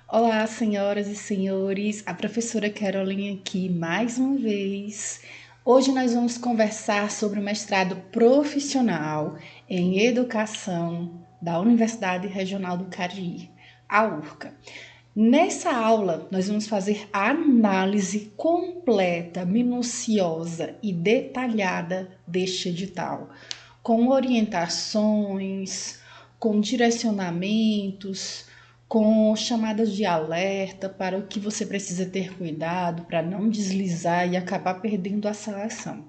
Olá, senhoras e senhores, a professora Caroline aqui mais uma vez. Hoje nós vamos conversar sobre o mestrado profissional em educação da Universidade Regional do Cariri, a URCA. Nessa aula, nós vamos fazer a análise completa, minuciosa e detalhada deste edital, com orientações, com direcionamentos, com chamadas de alerta para o que você precisa ter cuidado para não deslizar e acabar perdendo a seleção.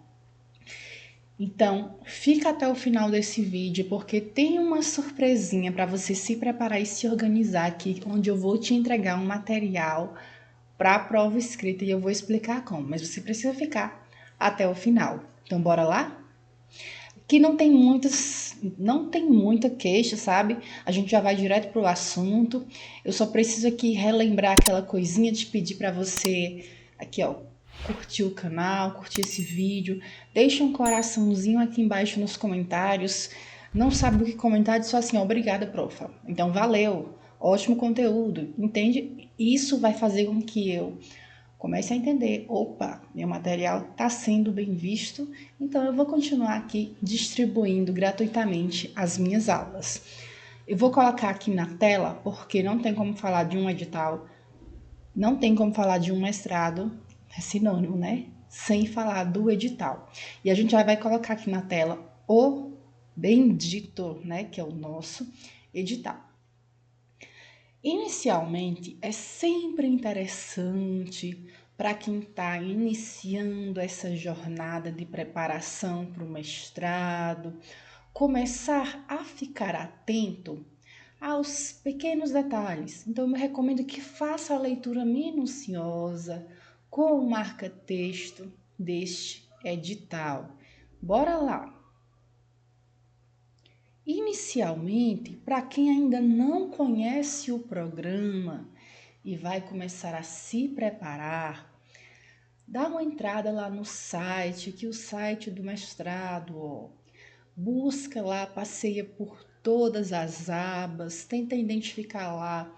Então, fica até o final desse vídeo porque tem uma surpresinha para você se preparar e se organizar aqui, onde eu vou te entregar um material para a prova escrita e eu vou explicar como, mas você precisa ficar até o final. Então, bora lá? Que não tem muita queixa, sabe? A gente já vai direto pro assunto. Eu só preciso aqui relembrar aquela coisinha de pedir para você aqui, ó, curtir o canal, curtir esse vídeo, deixa um coraçãozinho aqui embaixo nos comentários. Não sabe o que comentar, diz só assim, obrigada, profa. Então, valeu. Ótimo conteúdo, entende? Isso vai fazer com que eu comece a entender, opa, meu material está sendo bem visto, então eu vou continuar aqui distribuindo gratuitamente as minhas aulas. Eu vou colocar aqui na tela, porque não tem como falar de um edital, não tem como falar de um mestrado, é sinônimo, né? Sem falar do edital. E a gente já vai colocar aqui na tela o bendito, né? Que é o nosso edital. Inicialmente, é sempre interessante para quem está iniciando essa jornada de preparação para o mestrado, começar a ficar atento aos pequenos detalhes. Então, eu recomendo que faça a leitura minuciosa com o marca-texto deste edital. Bora lá! Inicialmente, para quem ainda não conhece o programa e vai começar a se preparar, dá uma entrada lá no site, que é o site do mestrado, ó. Busca lá, passeia por todas as abas, tenta identificar lá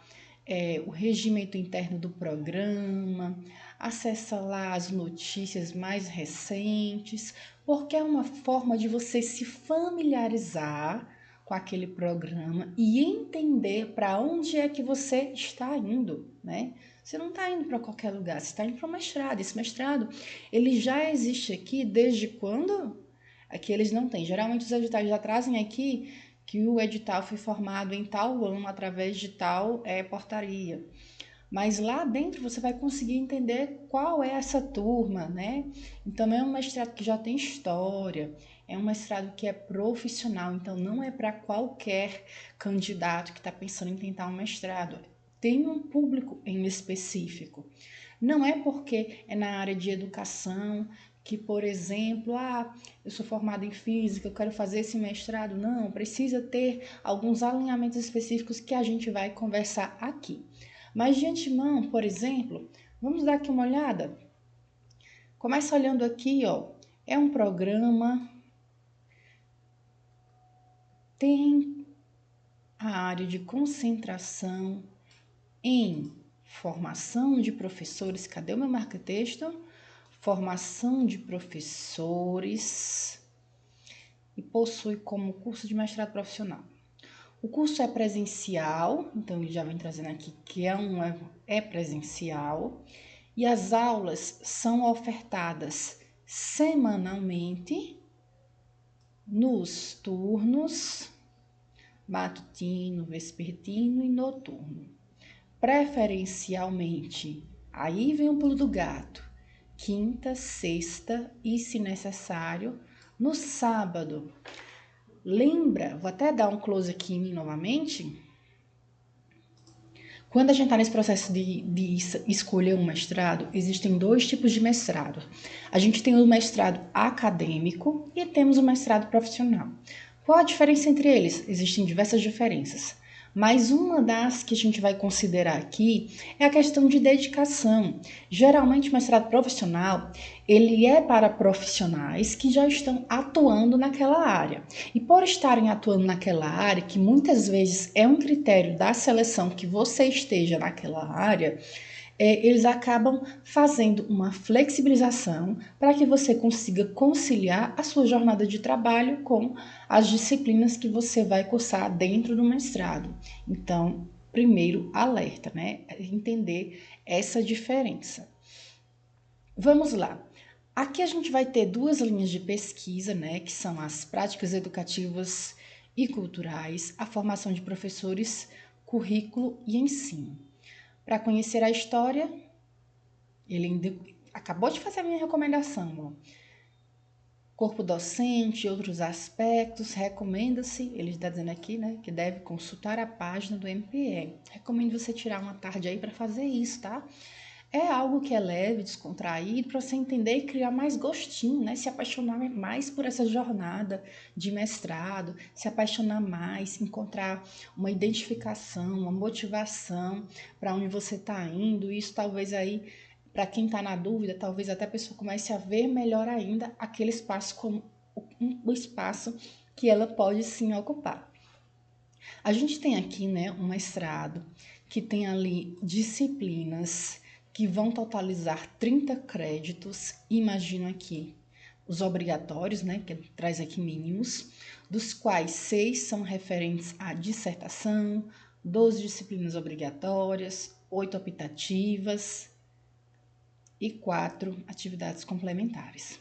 o regimento interno do programa, acessa lá as notícias mais recentes, porque é uma forma de você se familiarizar com aquele programa e entender para onde é que você está indo, né? Você não está indo para qualquer lugar, você está indo para o mestrado. Esse mestrado, ele já existe aqui desde quando? Aqui eles não têm. Geralmente os editais já trazem aqui que o edital foi formado em tal ano através de tal portaria. Mas lá dentro você vai conseguir entender qual é essa turma, né? Então é um mestrado que já tem história, é um mestrado que é profissional, então não é para qualquer candidato que está pensando em tentar um mestrado. Tem um público em específico. Não é porque é na área de educação que, por exemplo, eu sou formada em física, eu quero fazer esse mestrado. Não, precisa ter alguns alinhamentos específicos que a gente vai conversar aqui. Mas de antemão, por exemplo, vamos dar aqui uma olhada. Começa olhando aqui, ó. É um programa, tem a área de concentração em formação de professores. Cadê o meu marca-texto? Formação de professores e possui como curso de mestrado profissional. O curso é presencial, então ele já vem trazendo aqui que é presencial, e as aulas são ofertadas semanalmente nos turnos matutino, vespertino e noturno. Preferencialmente, aí vem o pulo do gato, quinta, sexta e, se necessário, no sábado. Lembra, vou até dar um close aqui em mim novamente. Quando a gente está nesse processo de escolher um mestrado, existem dois tipos de mestrado. A gente tem o mestrado acadêmico e temos o mestrado profissional. Qual a diferença entre eles? Existem diversas diferenças. Mas uma das que a gente vai considerar aqui é a questão de dedicação. Geralmente, o mestrado profissional, ele é para profissionais que já estão atuando naquela área. E por estarem atuando naquela área, que muitas vezes é um critério da seleção que você esteja naquela área, eles acabam fazendo uma flexibilização para que você consiga conciliar a sua jornada de trabalho com as disciplinas que você vai cursar dentro do mestrado. Então, primeiro alerta, né? Entender essa diferença. Vamos lá. Aqui a gente vai ter duas linhas de pesquisa, né, que são as práticas educativas e culturais, a formação de professores, currículo e ensino. Para conhecer a história, ele acabou de fazer a minha recomendação, ó. Corpo docente e outros aspectos, recomenda-se, ele está dizendo aqui, né, que deve consultar a página do MPE. Recomendo você tirar uma tarde aí para fazer isso, tá? É algo que é leve, descontraído, para você entender e criar mais gostinho, né? Se apaixonar mais por essa jornada de mestrado, se apaixonar mais, encontrar uma identificação, uma motivação para onde você está indo. Isso talvez aí, para quem está na dúvida, talvez até a pessoa comece a ver melhor ainda aquele espaço como um espaço que ela pode sim ocupar. A gente tem aqui, né, um mestrado que tem ali disciplinas que vão totalizar 30 créditos. Imagina aqui os obrigatórios, né, que traz aqui mínimos, dos quais 6 são referentes à dissertação, 12 disciplinas obrigatórias, 8 optativas e 4 atividades complementares.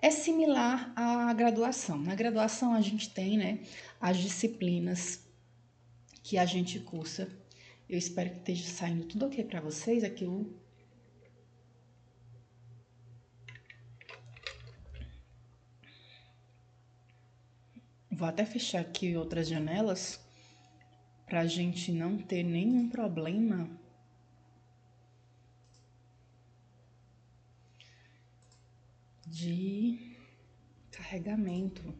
É similar à graduação. Na graduação a gente tem, né, as disciplinas que a gente cursa. Eu espero que esteja saindo tudo ok para vocês. Aqui eu vou até fechar aqui outras janelas para a gente não ter nenhum problema de carregamento.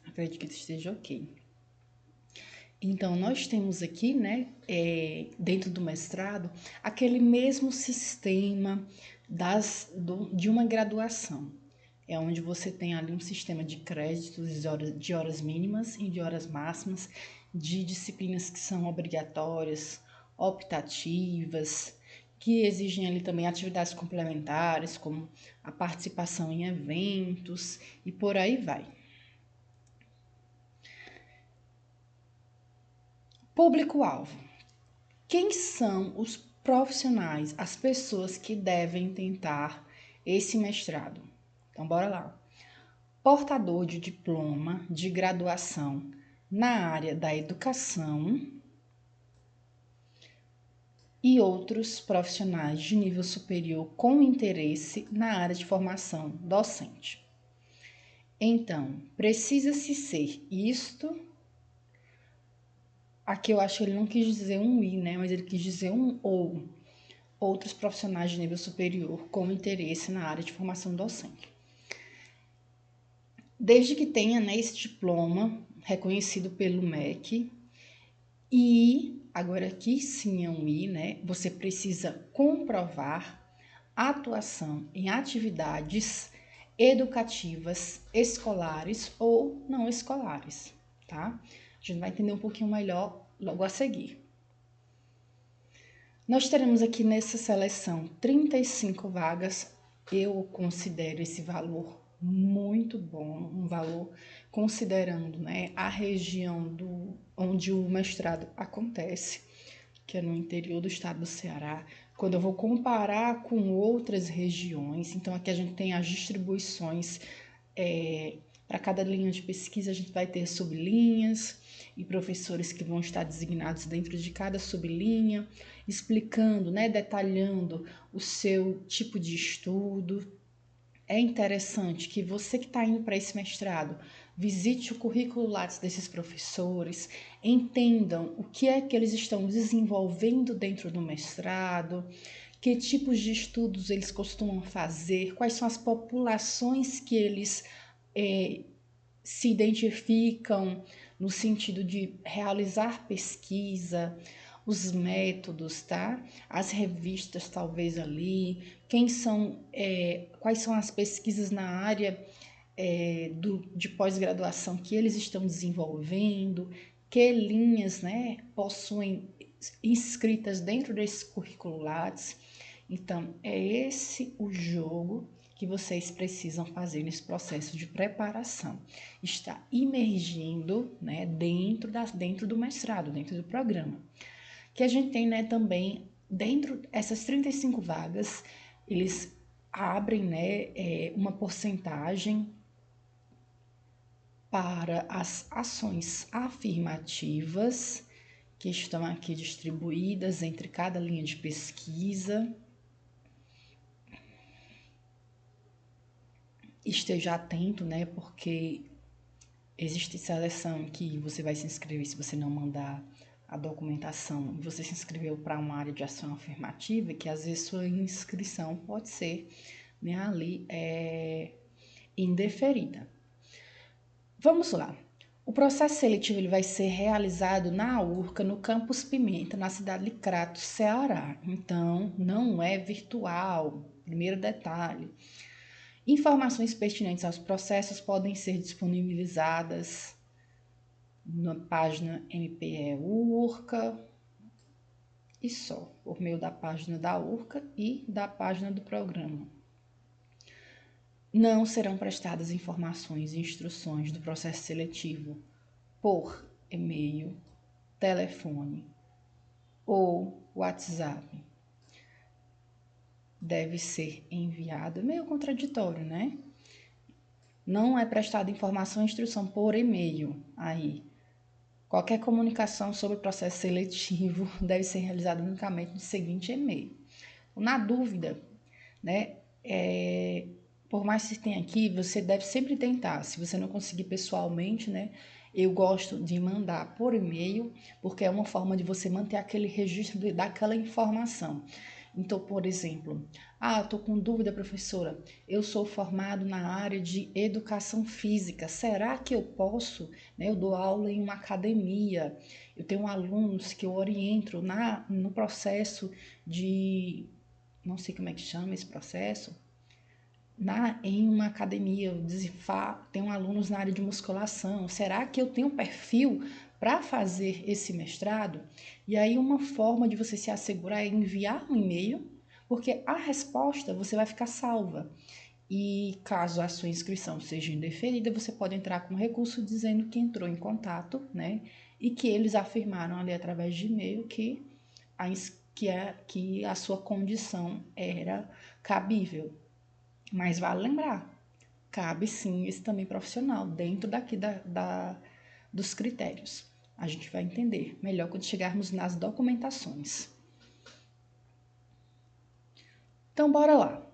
Acredito que esteja ok. Então, nós temos aqui, né, dentro do mestrado, aquele mesmo sistema de uma graduação. É onde você tem ali um sistema de créditos de horas mínimas e de horas máximas, de disciplinas que são obrigatórias, optativas, que exigem ali também atividades complementares, como a participação em eventos e por aí vai. Público-alvo. Quem são os profissionais, as pessoas que devem tentar esse mestrado? Então, bora lá. Portador de diploma de graduação na área da educação e outros profissionais de nível superior com interesse na área de formação docente. Então, precisa-se ser isto. Aqui eu acho que ele não quis dizer um i, né? Mas ele quis dizer um ou. Outros profissionais de nível superior com interesse na área de formação docente. Desde que tenha, né, esse diploma reconhecido pelo MEC e, agora aqui sim é um i, né? Você precisa comprovar atuação em atividades educativas, escolares ou não escolares, tá? A gente vai entender um pouquinho melhor logo a seguir. Nós teremos aqui nessa seleção 35 vagas. Eu considero esse valor muito bom, um valor considerando, né, a região onde o mestrado acontece, que é no interior do estado do Ceará. Quando eu vou comparar com outras regiões, então aqui a gente tem as distribuições para cada linha de pesquisa, a gente vai ter sublinhas e professores que vão estar designados dentro de cada sublinha, explicando, né, detalhando o seu tipo de estudo. É interessante que você que está indo para esse mestrado visite o currículo Lattes desses professores, entendam o que é que eles estão desenvolvendo dentro do mestrado, que tipos de estudos eles costumam fazer, quais são as populações que eles se identificam no sentido de realizar pesquisa, os métodos, tá? As revistas talvez ali, quais são as pesquisas na área de pós-graduação que eles estão desenvolvendo, que linhas, né, possuem inscritas dentro desses currículo Lattes. Então, é esse o jogo que vocês precisam fazer nesse processo de preparação. Está imergindo, né, dentro do mestrado, dentro do programa. Que a gente tem, né, também, dentro dessas 35 vagas, eles abrem, né, uma porcentagem para as ações afirmativas que estão aqui distribuídas entre cada linha de pesquisa. Esteja atento, né? Porque existe seleção que você vai se inscrever se você não mandar a documentação. Você se inscreveu para uma área de ação afirmativa, que às vezes sua inscrição pode ser, né, ali indeferida. Vamos lá. O processo seletivo ele vai ser realizado na URCA, no Campus Pimenta, na cidade de Crato, Ceará. Então, não é virtual. Primeiro detalhe. Informações pertinentes aos processos podem ser disponibilizadas na página MPE URCA e só, por meio da página da URCA e da página do programa. Não serão prestadas informações e instruções do processo seletivo por e-mail, telefone ou WhatsApp. Deve ser enviado, meio contraditório, né? Não é prestada informação e instrução por e-mail. Aí, qualquer comunicação sobre o processo seletivo deve ser realizada unicamente no seguinte e-mail. Na dúvida, né? Por mais que tenha aqui, você deve sempre tentar. Se você não conseguir pessoalmente, né? Eu gosto de mandar por e-mail, porque é uma forma de você manter aquele registro daquela informação. Então, por exemplo, estou com dúvida, professora. Eu sou formado na área de educação física. Será que eu posso, né? Eu dou aula em uma academia. Eu tenho alunos que eu oriento no processo de, não sei como é que chama esse processo, em uma academia, eu tenho alunos na área de musculação. Será que eu tenho perfil para fazer esse mestrado? E aí uma forma de você se assegurar é enviar um e-mail, porque a resposta você vai ficar salva. E caso a sua inscrição seja indeferida, você pode entrar com recurso dizendo que entrou em contato, né? E que eles afirmaram ali através de e-mail que a sua condição era cabível. Mas vale lembrar, cabe sim esse também profissional, dentro daqui dos critérios. A gente vai entender melhor quando chegarmos nas documentações. Então, bora lá.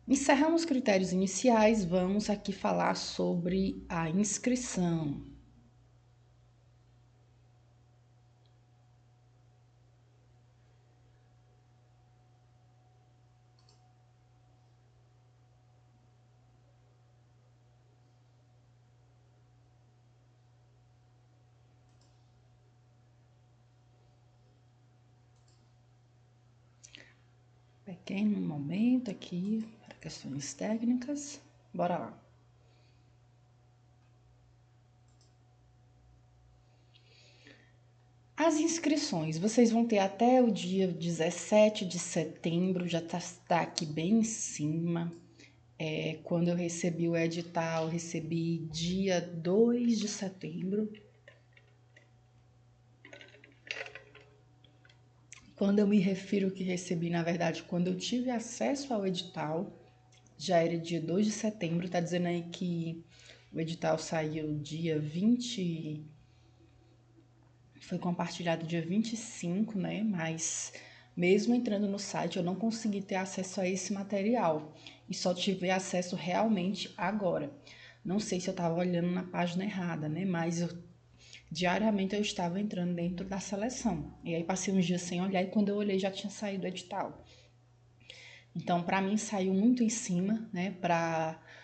Encerramos os critérios iniciais, vamos aqui falar sobre a inscrição. Pequeno momento aqui para questões técnicas. Bora lá. As inscrições, vocês vão ter até o dia 17 de setembro, já tá aqui bem em cima. Quando eu recebi o edital, recebi dia 2 de setembro. Quando eu me refiro que recebi, na verdade, quando eu tive acesso ao edital, já era dia 2 de setembro, tá dizendo aí que o edital saiu dia 20, foi compartilhado dia 25, né? Mas mesmo entrando no site, eu não consegui ter acesso a esse material e só tive acesso realmente agora. Não sei se eu estava olhando na página errada, né? Mas diariamente eu estava entrando dentro da seleção. E aí passei uns dias sem olhar e quando eu olhei já tinha saído o edital. Então, para mim saiu muito em cima, né?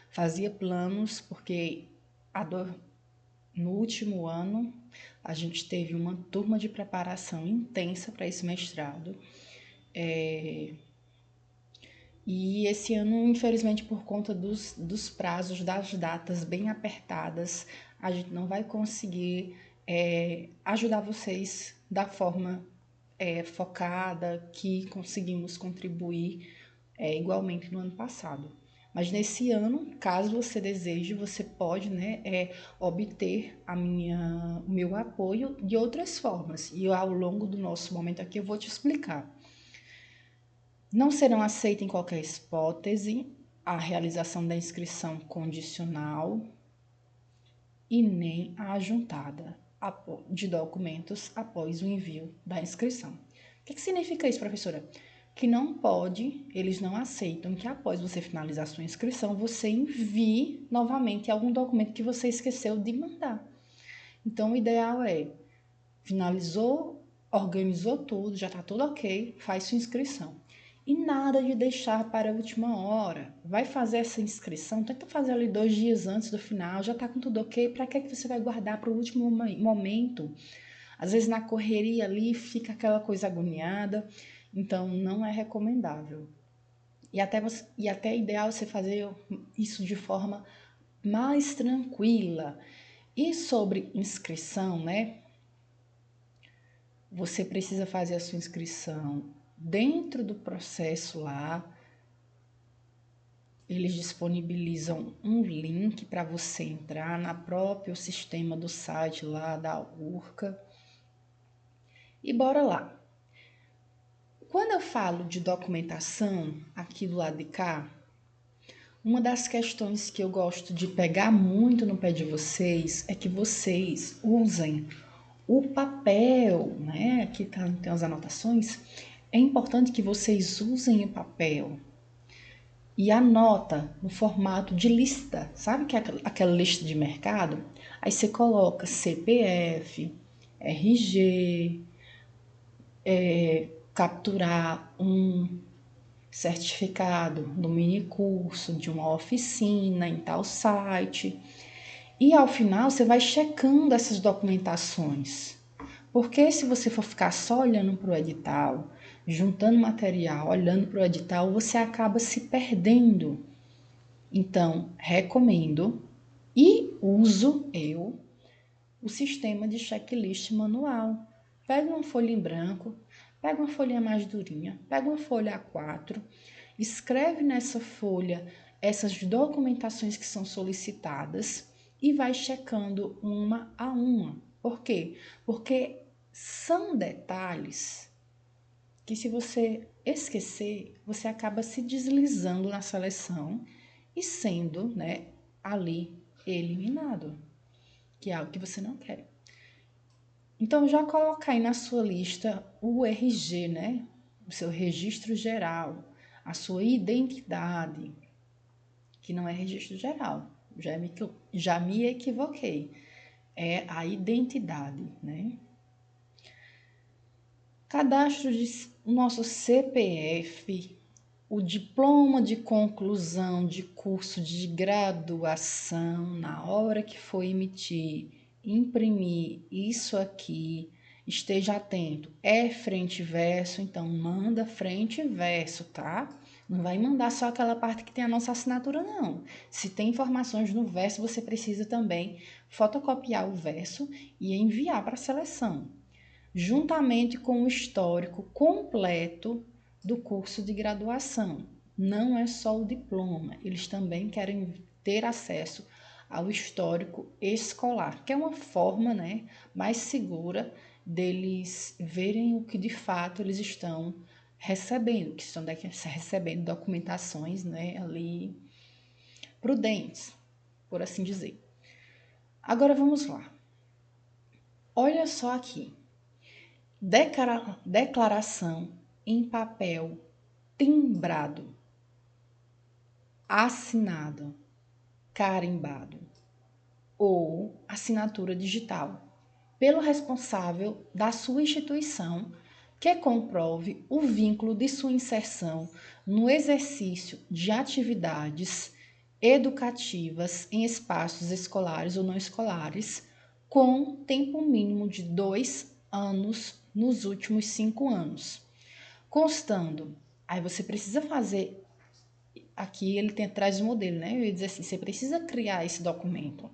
Fazia planos, porque a dor no último ano, a gente teve uma turma de preparação intensa para esse mestrado. E esse ano, infelizmente, por conta dos prazos, das datas bem apertadas, a gente não vai conseguir ajudar vocês da forma focada que conseguimos contribuir igualmente no ano passado. Mas nesse ano, caso você deseje, você pode, né, obter o meu apoio de outras formas. E ao longo do nosso momento aqui eu vou te explicar. Não serão aceitas em qualquer hipótese a realização da inscrição condicional e nem a ajuntada de documentos após o envio da inscrição. O que significa isso, professora? Que não pode, eles não aceitam que após você finalizar a sua inscrição, você envie novamente algum documento que você esqueceu de mandar. Então, o ideal é, finalizou, organizou tudo, já está tudo ok, faz sua inscrição. E nada de deixar para a última hora. Vai fazer essa inscrição, tenta fazer ali 2 dias antes do final, já está com tudo ok, para que você vai guardar para o último momento? Às vezes na correria ali fica aquela coisa agoniada, então não é recomendável. E até é ideal você fazer isso de forma mais tranquila. E sobre inscrição, né? Você precisa fazer a sua inscrição dentro do processo lá. Eles disponibilizam um link para você entrar no próprio sistema do site lá da URCA. E bora lá. Quando eu falo de documentação aqui do lado de cá, uma das questões que eu gosto de pegar muito no pé de vocês é que vocês usem o papel, né? Aqui tem as anotações. É importante que vocês usem o papel e anota no formato de lista. Sabe que é aquela lista de mercado? Aí você coloca CPF, RG, capturar um certificado do mini curso, de uma oficina em tal site. E ao final você vai checando essas documentações. Porque se você for ficar só olhando para o edital, juntando material, olhando para o edital, você acaba se perdendo. Então, recomendo e uso eu o sistema de checklist manual. Pega uma folha em branco, pega uma folhinha mais durinha, pega uma folha A4, escreve nessa folha essas documentações que são solicitadas e vai checando uma a uma. Por quê? Porque são detalhes que, se você esquecer, você acaba se deslizando na seleção e sendo, né, ali eliminado, que é algo que você não quer. Então, já coloca aí na sua lista o RG, né? O seu registro geral, a sua identidade, que não é registro geral, já me equivoquei. É a identidade, né? Cadastro de nosso CPF, o diploma de conclusão de curso de graduação, na hora que for emitir, imprimir isso aqui, esteja atento. É frente e verso, então manda frente e verso, tá? Não vai mandar só aquela parte que tem a nossa assinatura, não. Se tem informações no verso, você precisa também fotocopiar o verso e enviar para a seleção, juntamente com o histórico completo do curso de graduação. Não é só o diploma, eles também querem ter acesso ao histórico escolar, que é uma forma, né, mais segura deles verem o que de fato eles estão recebendo, que estão recebendo documentações, né, ali prudentes, por assim dizer. Agora vamos lá. Olha só aqui. Declaração em papel timbrado, assinado, carimbado ou assinatura digital pelo responsável da sua instituição, que comprove o vínculo de sua inserção no exercício de atividades educativas em espaços escolares ou não escolares, com tempo mínimo de 2 anos nos últimos 5 anos. Constando, aí você precisa fazer, aqui ele tem atrás do modelo, né? Eu ia dizer assim, você precisa criar esse documento.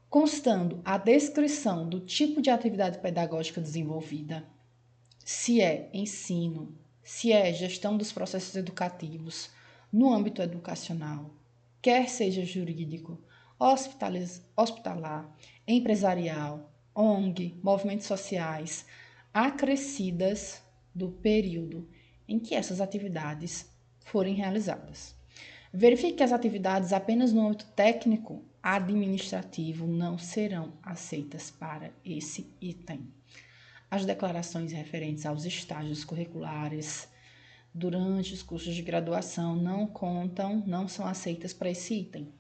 Constando a descrição do tipo de atividade pedagógica desenvolvida, se é ensino, se é gestão dos processos educativos no âmbito educacional, quer seja jurídico, hospitalar, empresarial, ONG, movimentos sociais, acrescidas do período em que essas atividades forem realizadas. Verifique que as atividades apenas no âmbito técnico administrativo não serão aceitas para esse item. As declarações referentes aos estágios curriculares durante os cursos de graduação não são aceitas para esse item.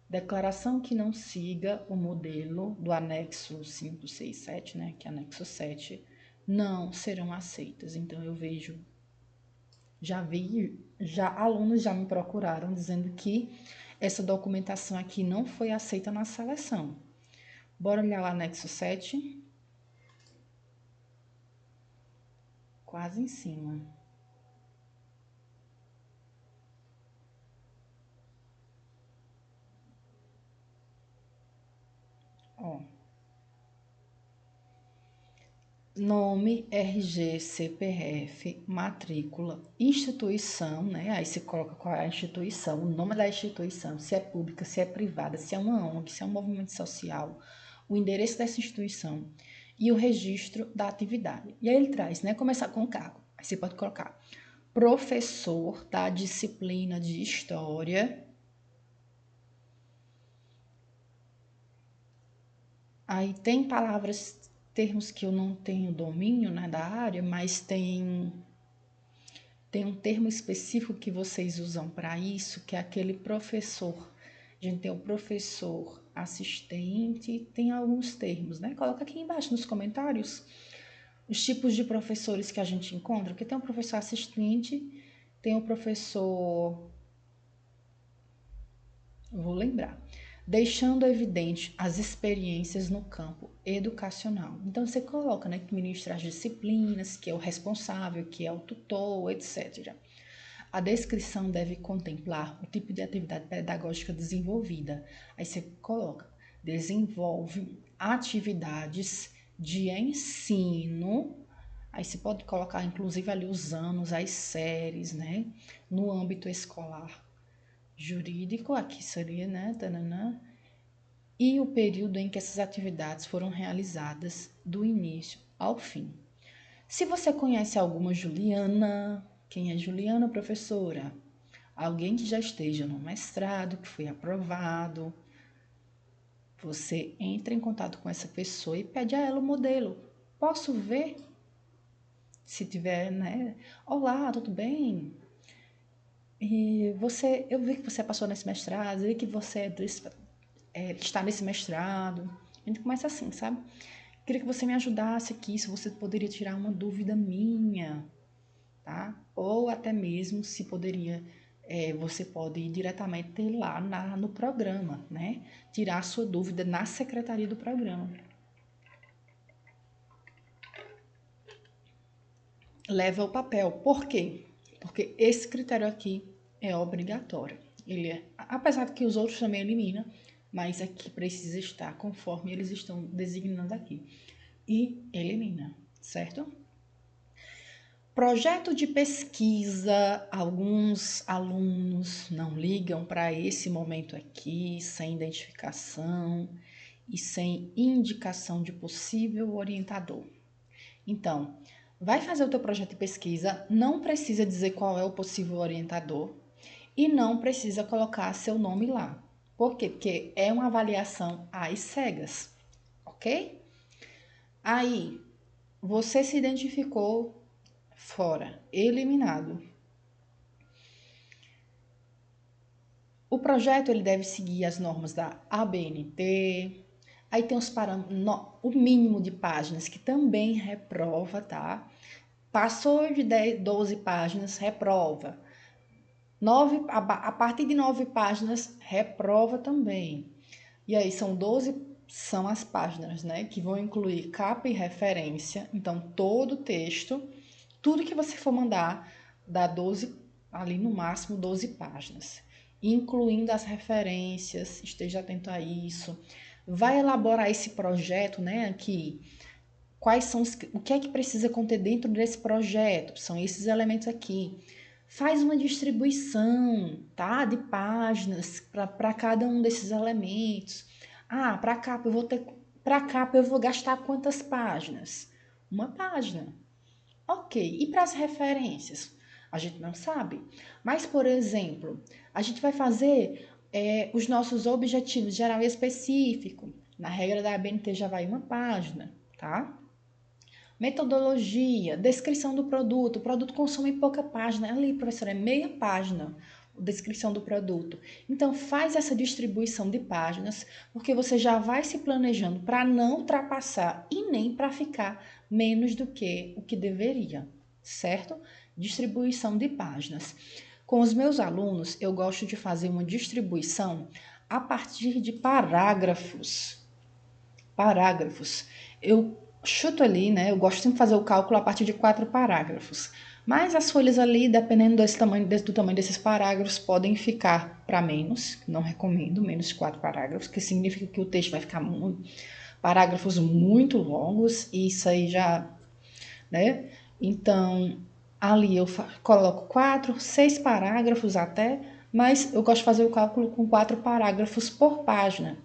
Declaração que não siga o modelo do anexo 5, 6, 7, né, que é anexo 7, não serão aceitas. Então, eu vejo, alunos já me procuraram dizendo que essa documentação aqui não foi aceita na seleção. Bora olhar o anexo 7. Quase em cima. Ó. Nome, RG, CPF, matrícula, instituição, né? Aí você coloca qual é a instituição, o nome da instituição, se é pública, se é privada, se é uma ONG, se é um movimento social, o endereço dessa instituição e o registro da atividade. E aí ele traz, né? Começar com o cargo. Aí você pode colocar professor da disciplina de História. Aí tem termos que eu não tenho domínio, né, da área, mas tem um termo específico que vocês usam para isso, que é aquele professor. A gente tem o professor assistente, tem alguns termos, né? Coloca aqui embaixo nos comentários os tipos de professores que a gente encontra, porque tem o professor assistente, tem o professor... Vou lembrar. Deixando evidente as experiências no campo educacional. Então, você coloca, né, que ministra as disciplinas, que é o responsável, que é o tutor, etc. A descrição deve contemplar o tipo de atividade pedagógica desenvolvida. Aí você coloca, desenvolve atividades de ensino. Aí você pode colocar, inclusive, ali os anos, as séries, né, no âmbito escolar. Jurídico, aqui seria, né, tananã, e o período em que essas atividades foram realizadas do início ao fim. Se você conhece alguma Juliana, quem é Juliana, professora? Alguém que já esteja no mestrado, que foi aprovado, você entra em contato com essa pessoa e pede a ela o modelo. Posso ver? Se tiver, né? Olá, tudo bem? E eu vi que você passou nesse mestrado, eu vi que você está nesse mestrado. A gente começa assim, sabe? Queria que você me ajudasse aqui, se você poderia tirar uma dúvida minha, tá? Ou até mesmo se poderia, você pode ir diretamente lá no programa, né? Tirar a sua dúvida na secretaria do programa. Leva o papel. Por quê? Porque esse critério aqui é obrigatório. Ele é, apesar de que os outros também eliminam, mas aqui precisa estar conforme eles estão designando aqui. E elimina, certo? Projeto de pesquisa, alguns alunos não ligam para esse momento aqui, sem identificação e sem indicação de possível orientador. Então, vai fazer o teu projeto de pesquisa, não precisa dizer qual é o possível orientador e não precisa colocar seu nome lá. Por quê? Porque é uma avaliação às cegas, ok? Aí, você se identificou fora, eliminado. O projeto ele deve seguir as normas da ABNT. Aí tem os parâmetros, o mínimo de páginas que também reprova, tá? Passou de 12 páginas, reprova. A partir de 9 páginas, reprova também. E aí são 12 são as páginas, né, que vão incluir capa e referência. Então, todo o texto, tudo que você for mandar, dá 12, ali no máximo 12 páginas, incluindo as referências, esteja atento a isso. Vai elaborar esse projeto, né, aqui. Quais são o que é que precisa conter dentro desse projeto? São esses elementos aqui. Faz uma distribuição, tá? De páginas para cada um desses elementos. Ah, para capa eu vou gastar quantas páginas? Uma página. Ok. E para as referências? A gente não sabe. Mas, por exemplo, a gente vai fazer os nossos objetivos geral e específico. Na regra da ABNT já vai uma página, tá? Metodologia, descrição do produto. O produto consome pouca página. Ali, professora, é meia página a descrição do produto. Então, faz essa distribuição de páginas, porque você já vai se planejando para não ultrapassar e nem para ficar menos do que o que deveria, certo? Distribuição de páginas. Com os meus alunos, eu gosto de fazer uma distribuição a partir de parágrafos. Parágrafos. Eu chuto ali, né? Eu gosto sempre de fazer o cálculo a partir de 4 parágrafos. Mas as folhas ali, dependendo do tamanho desses parágrafos, podem ficar para menos. Não recomendo menos de 4 parágrafos, que significa que o texto vai ficar parágrafos muito longos, e isso aí já, né? Então, ali eu coloco 4, 6 parágrafos até, mas eu gosto de fazer o cálculo com 4 parágrafos por página.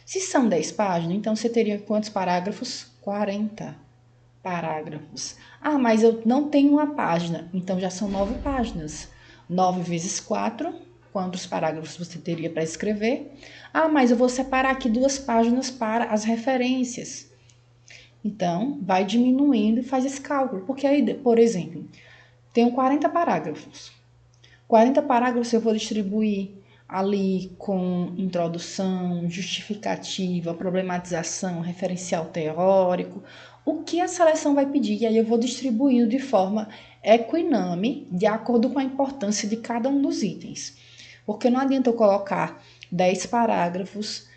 Se são 10 páginas, então você teria quantos parágrafos? 40 parágrafos. Ah, mas eu não tenho uma página, então já são 9 páginas. 9 vezes 4, quantos parágrafos você teria para escrever? Ah, mas eu vou separar aqui 2 páginas para as referências. Então, vai diminuindo e faz esse cálculo. Porque aí, por exemplo, tenho 40 parágrafos. 40 parágrafos eu vou distribuir ali com introdução, justificativa, problematização, referencial teórico, o que a seleção vai pedir, e aí eu vou distribuindo de forma equiname, de acordo com a importância de cada um dos itens. Porque não adianta eu colocar 10 parágrafos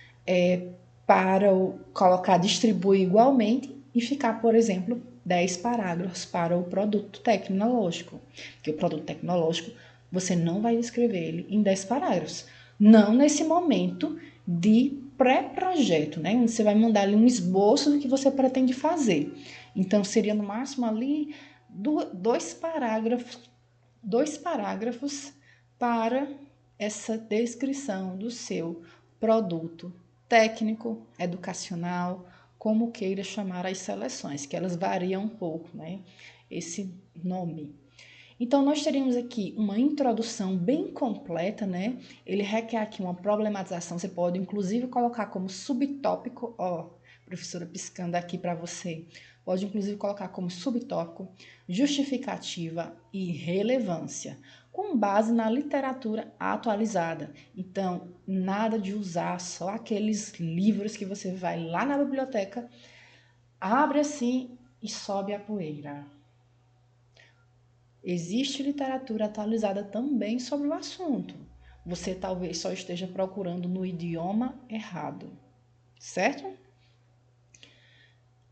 para colocar distribuir igualmente e ficar, por exemplo, 10 parágrafos para o produto tecnológico. Porque o produto tecnológico você não vai escrever ele em 10 parágrafos. Não nesse momento de pré-projeto, né? Você vai mandar ali um esboço do que você pretende fazer. Então, seria no máximo ali 2 parágrafos para essa descrição do seu produto técnico, educacional, como queira chamar as seleções, que elas variam um pouco, né? Esse nome. Então, nós teríamos aqui uma introdução bem completa, né? Ele requer aqui uma problematização. Você pode, inclusive, colocar como subtópico, ó, professora piscando aqui para você. Pode, inclusive, colocar como subtópico justificativa e relevância, com base na literatura atualizada. Então, nada de usar só aqueles livros que você vai lá na biblioteca, abre assim e sobe a poeira. Existe literatura atualizada também sobre o assunto. Você talvez só esteja procurando no idioma errado, certo?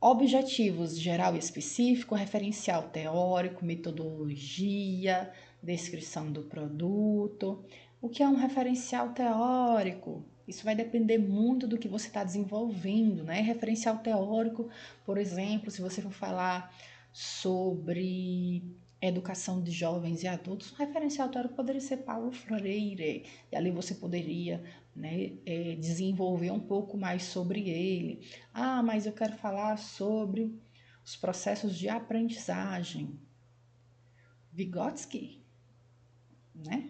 Objetivos geral e específico, referencial teórico, metodologia, descrição do produto. O que é um referencial teórico? Isso vai depender muito do que você está desenvolvendo, né? Referencial teórico, por exemplo, se você for falar sobre educação de jovens e adultos, um referencial teórico poderia ser Paulo Freire, e ali você poderia, né, desenvolver um pouco mais sobre ele. Ah, mas eu quero falar sobre os processos de aprendizagem. Vygotsky, né?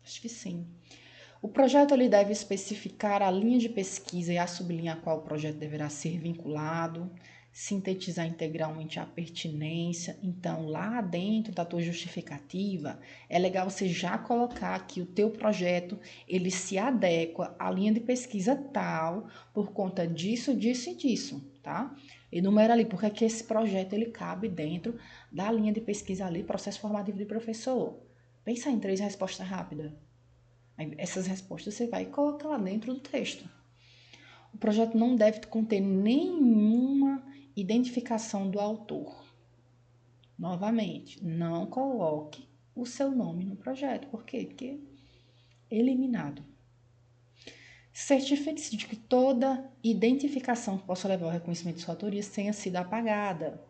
Acho que sim. O projeto ele deve especificar a linha de pesquisa e a sublinha a qual o projeto deverá ser vinculado, sintetizar integralmente a pertinência. Então, lá dentro da tua justificativa, é legal você já colocar que o teu projeto ele se adequa à linha de pesquisa tal por conta disso, disso e disso, tá? Enumera ali porque é que esse projeto ele cabe dentro da linha de pesquisa ali, processo formativo de professor. Pensa em 3 respostas rápidas. Essas respostas você vai colocar lá dentro do texto. O projeto não deve conter nenhuma identificação do autor. Novamente, não coloque o seu nome no projeto. Por quê? Porque é eliminado. Certifique-se de que toda identificação que possa levar ao reconhecimento de sua autoria tenha sido apagada.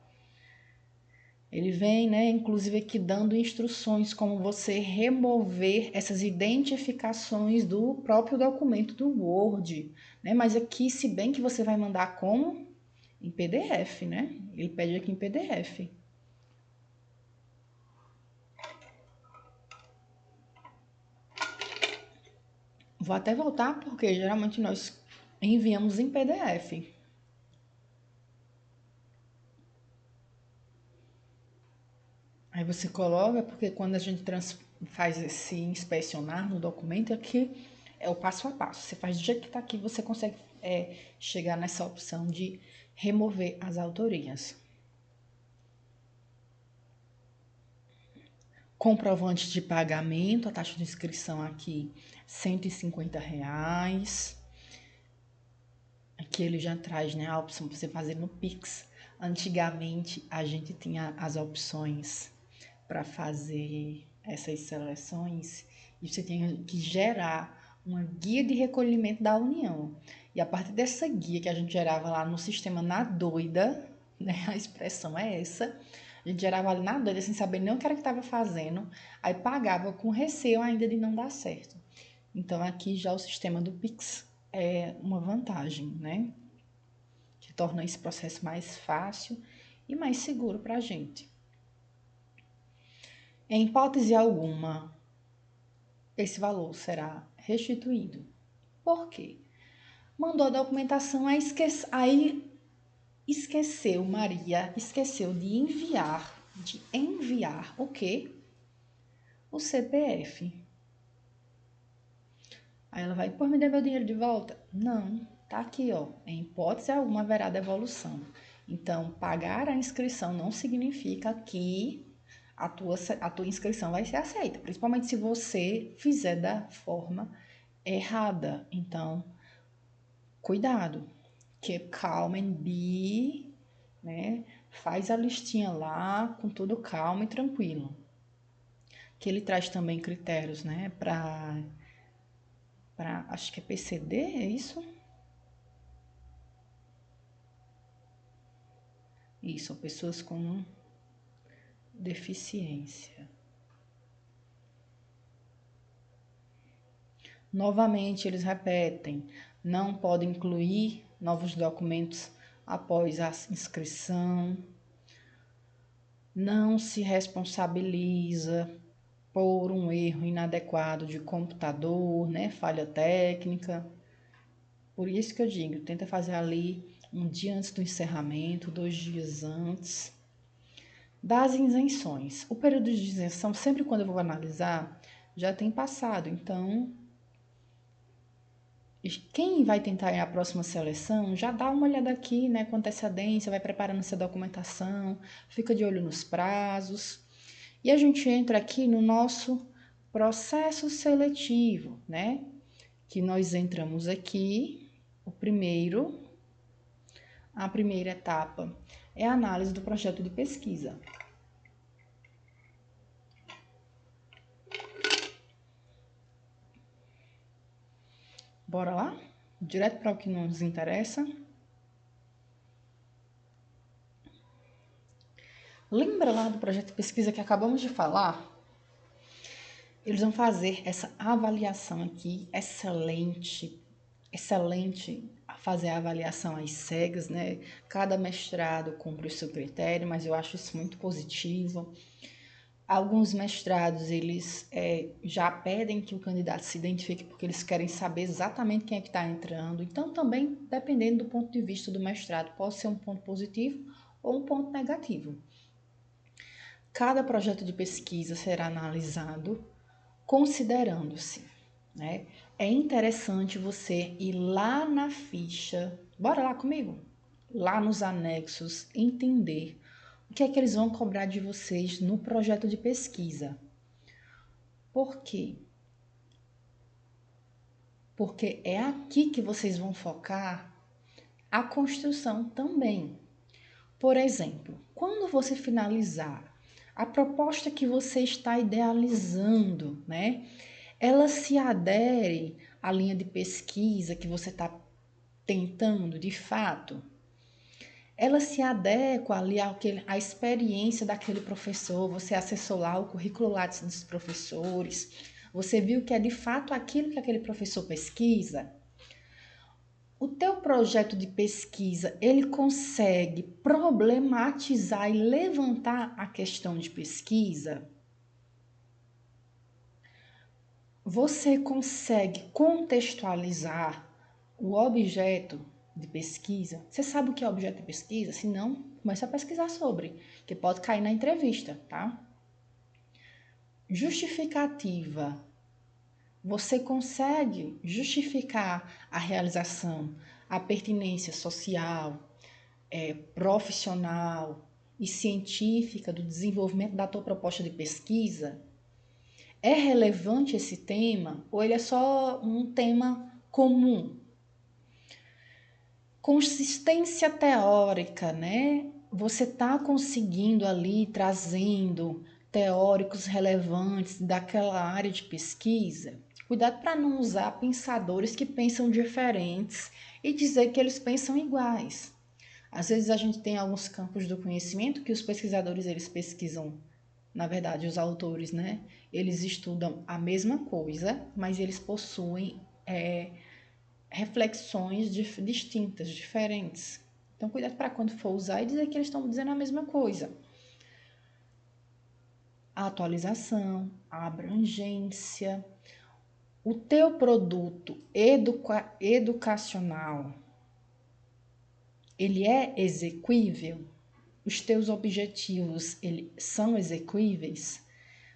Ele vem, inclusive aqui dando instruções como você remover essas identificações do próprio documento do Word, Mas aqui, se bem que você vai mandar como? Em PDF, Ele pede aqui em PDF. Vou até voltar, porque geralmente nós enviamos em PDF. Aí você coloca, porque quando a gente faz esse inspecionar no documento, aqui é o passo a passo. Você faz do jeito que está aqui, você consegue chegar nessa opção de remover as autorias. Comprovante de pagamento, a taxa de inscrição aqui, R$150. Aqui ele já traz a opção para você fazer no Pix. Antigamente a gente tinha as opções para fazer essas seleções e você tinha que gerar uma guia de recolhimento da União. E a partir dessa guia que a gente gerava lá no sistema na doida, a expressão é essa, a gente gerava ali na doida sem saber nem o que era que estava fazendo, aí pagava com receio ainda de não dar certo. Então aqui já o sistema do Pix é uma vantagem, que torna esse processo mais fácil e mais seguro para a gente. Em hipótese alguma, esse valor será restituído. Por quê? Mandou a documentação, aí esqueceu, Maria, esqueceu de enviar o quê? O CPF. Aí ela vai, me dê meu dinheiro de volta? Não, tá aqui, ó. Em hipótese alguma haverá devolução. Então, pagar a inscrição não significa que a tua inscrição vai ser aceita, principalmente se você fizer da forma errada. Então, cuidado. Keep calm and be, Faz a listinha lá com tudo calmo e tranquilo. Que ele traz também critérios, para acho que é PCD, é isso? Isso, pessoas com deficiência. Novamente, eles repetem, não pode incluir novos documentos após a inscrição, não se responsabiliza por um erro inadequado de computador, falha técnica. Por isso que eu digo, tenta fazer ali um dia antes do encerramento, 2 dias antes. Das isenções. O período de isenção, sempre quando eu vou analisar, já tem passado. Então, quem vai tentar ir à próxima seleção, já dá uma olhada aqui, com antecedência, vai preparando essa documentação, fica de olho nos prazos. E a gente entra aqui no nosso processo seletivo, Que nós entramos aqui, a primeira etapa é a análise do projeto de pesquisa. Bora lá? Direto para o que nos interessa. Lembra lá do projeto de pesquisa que acabamos de falar? Eles vão fazer essa avaliação aqui, excelente fazer a avaliação às cegas, Cada mestrado cumpre o seu critério, mas eu acho isso muito positivo. Alguns mestrados, eles já pedem que o candidato se identifique porque eles querem saber exatamente quem é que está entrando. Então, também, dependendo do ponto de vista do mestrado, pode ser um ponto positivo ou um ponto negativo. Cada projeto de pesquisa será analisado considerando-se, É interessante você ir lá na ficha, bora lá comigo? Lá nos anexos, entender o que é que eles vão cobrar de vocês no projeto de pesquisa. Por quê? Porque é aqui que vocês vão focar A construção também. Por exemplo, quando você finalizar a proposta que você está idealizando, né? Ela se adere à linha de pesquisa que você está tentando de fato, ela se adequa ali à experiência daquele professor, você acessou lá o currículo Lattes dos professores, você viu que é de fato aquilo que aquele professor pesquisa. O teu projeto de pesquisa, ele consegue problematizar e levantar a questão de pesquisa? Você consegue contextualizar o objeto de pesquisa? Você sabe o que é objeto de pesquisa? Se não, comece a pesquisar sobre, que pode cair na entrevista, tá? Justificativa. Você consegue justificar a realização, a pertinência social, profissional e científica do desenvolvimento da tua proposta de pesquisa? É relevante esse tema ou ele é só um tema comum? Consistência teórica, né? Você está conseguindo ali trazendo teóricos relevantes daquela área de pesquisa? Cuidado para não usar pensadores que pensam diferentes e dizer que eles pensam iguais. Às vezes a gente tem alguns campos do conhecimento que os pesquisadores eles pesquisam, na verdade, os autores, né? Eles estudam a mesma coisa, mas eles possuem reflexões distintas, diferentes. Então, cuidado para quando for usar e dizer que eles estão dizendo a mesma coisa. A atualização, a abrangência, o teu produto educacional, ele é exequível? Os teus objetivos, eles são exequíveis?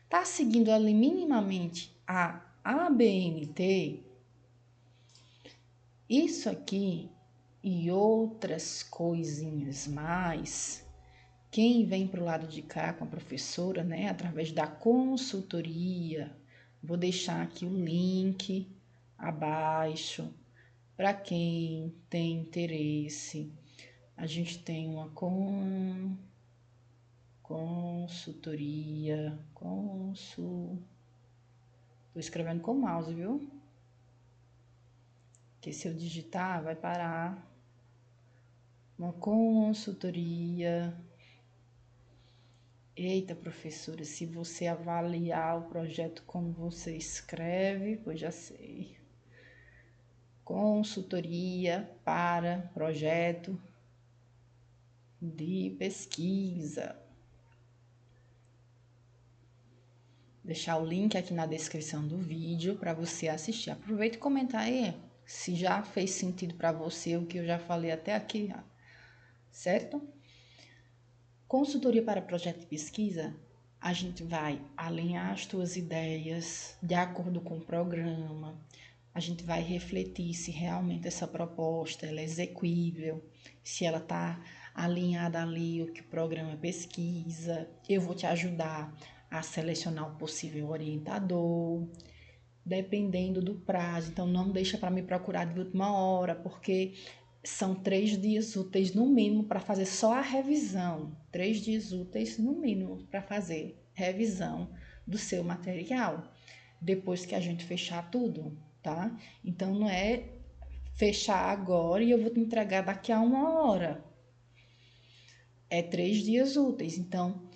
Está seguindo ali minimamente a ABNT? Isso aqui e outras coisinhas mais, quem vem para o lado de cá com a professora, né, através da consultoria, vou deixar aqui o link abaixo para quem tem interesse. A gente tem uma consultoria, tô escrevendo com o mouse, viu? Que se eu digitar vai parar. Uma consultoria. Eita, professora, se você avaliar o projeto como você escreve, pois já sei. Consultoria para projeto de pesquisa. Deixar o link aqui na descrição do vídeo para você assistir. Aproveita e comenta aí se já fez sentido para você o que eu já falei até aqui, certo? Consultoria para projeto de pesquisa, a gente vai alinhar as tuas ideias de acordo com o programa, a gente vai refletir se realmente essa proposta ela é exequível, se ela está alinhada ali o que o programa pesquisa. Eu vou te ajudar a selecionar o possível orientador, dependendo do prazo. Então, não deixa para me procurar de última hora, porque são 3 dias úteis no mínimo para fazer só a revisão. 3 dias úteis no mínimo para fazer revisão do seu material. Depois que a gente fechar tudo, tá? Então não é fechar agora e eu vou te entregar daqui a 1 hora. É 3 dias úteis. Então,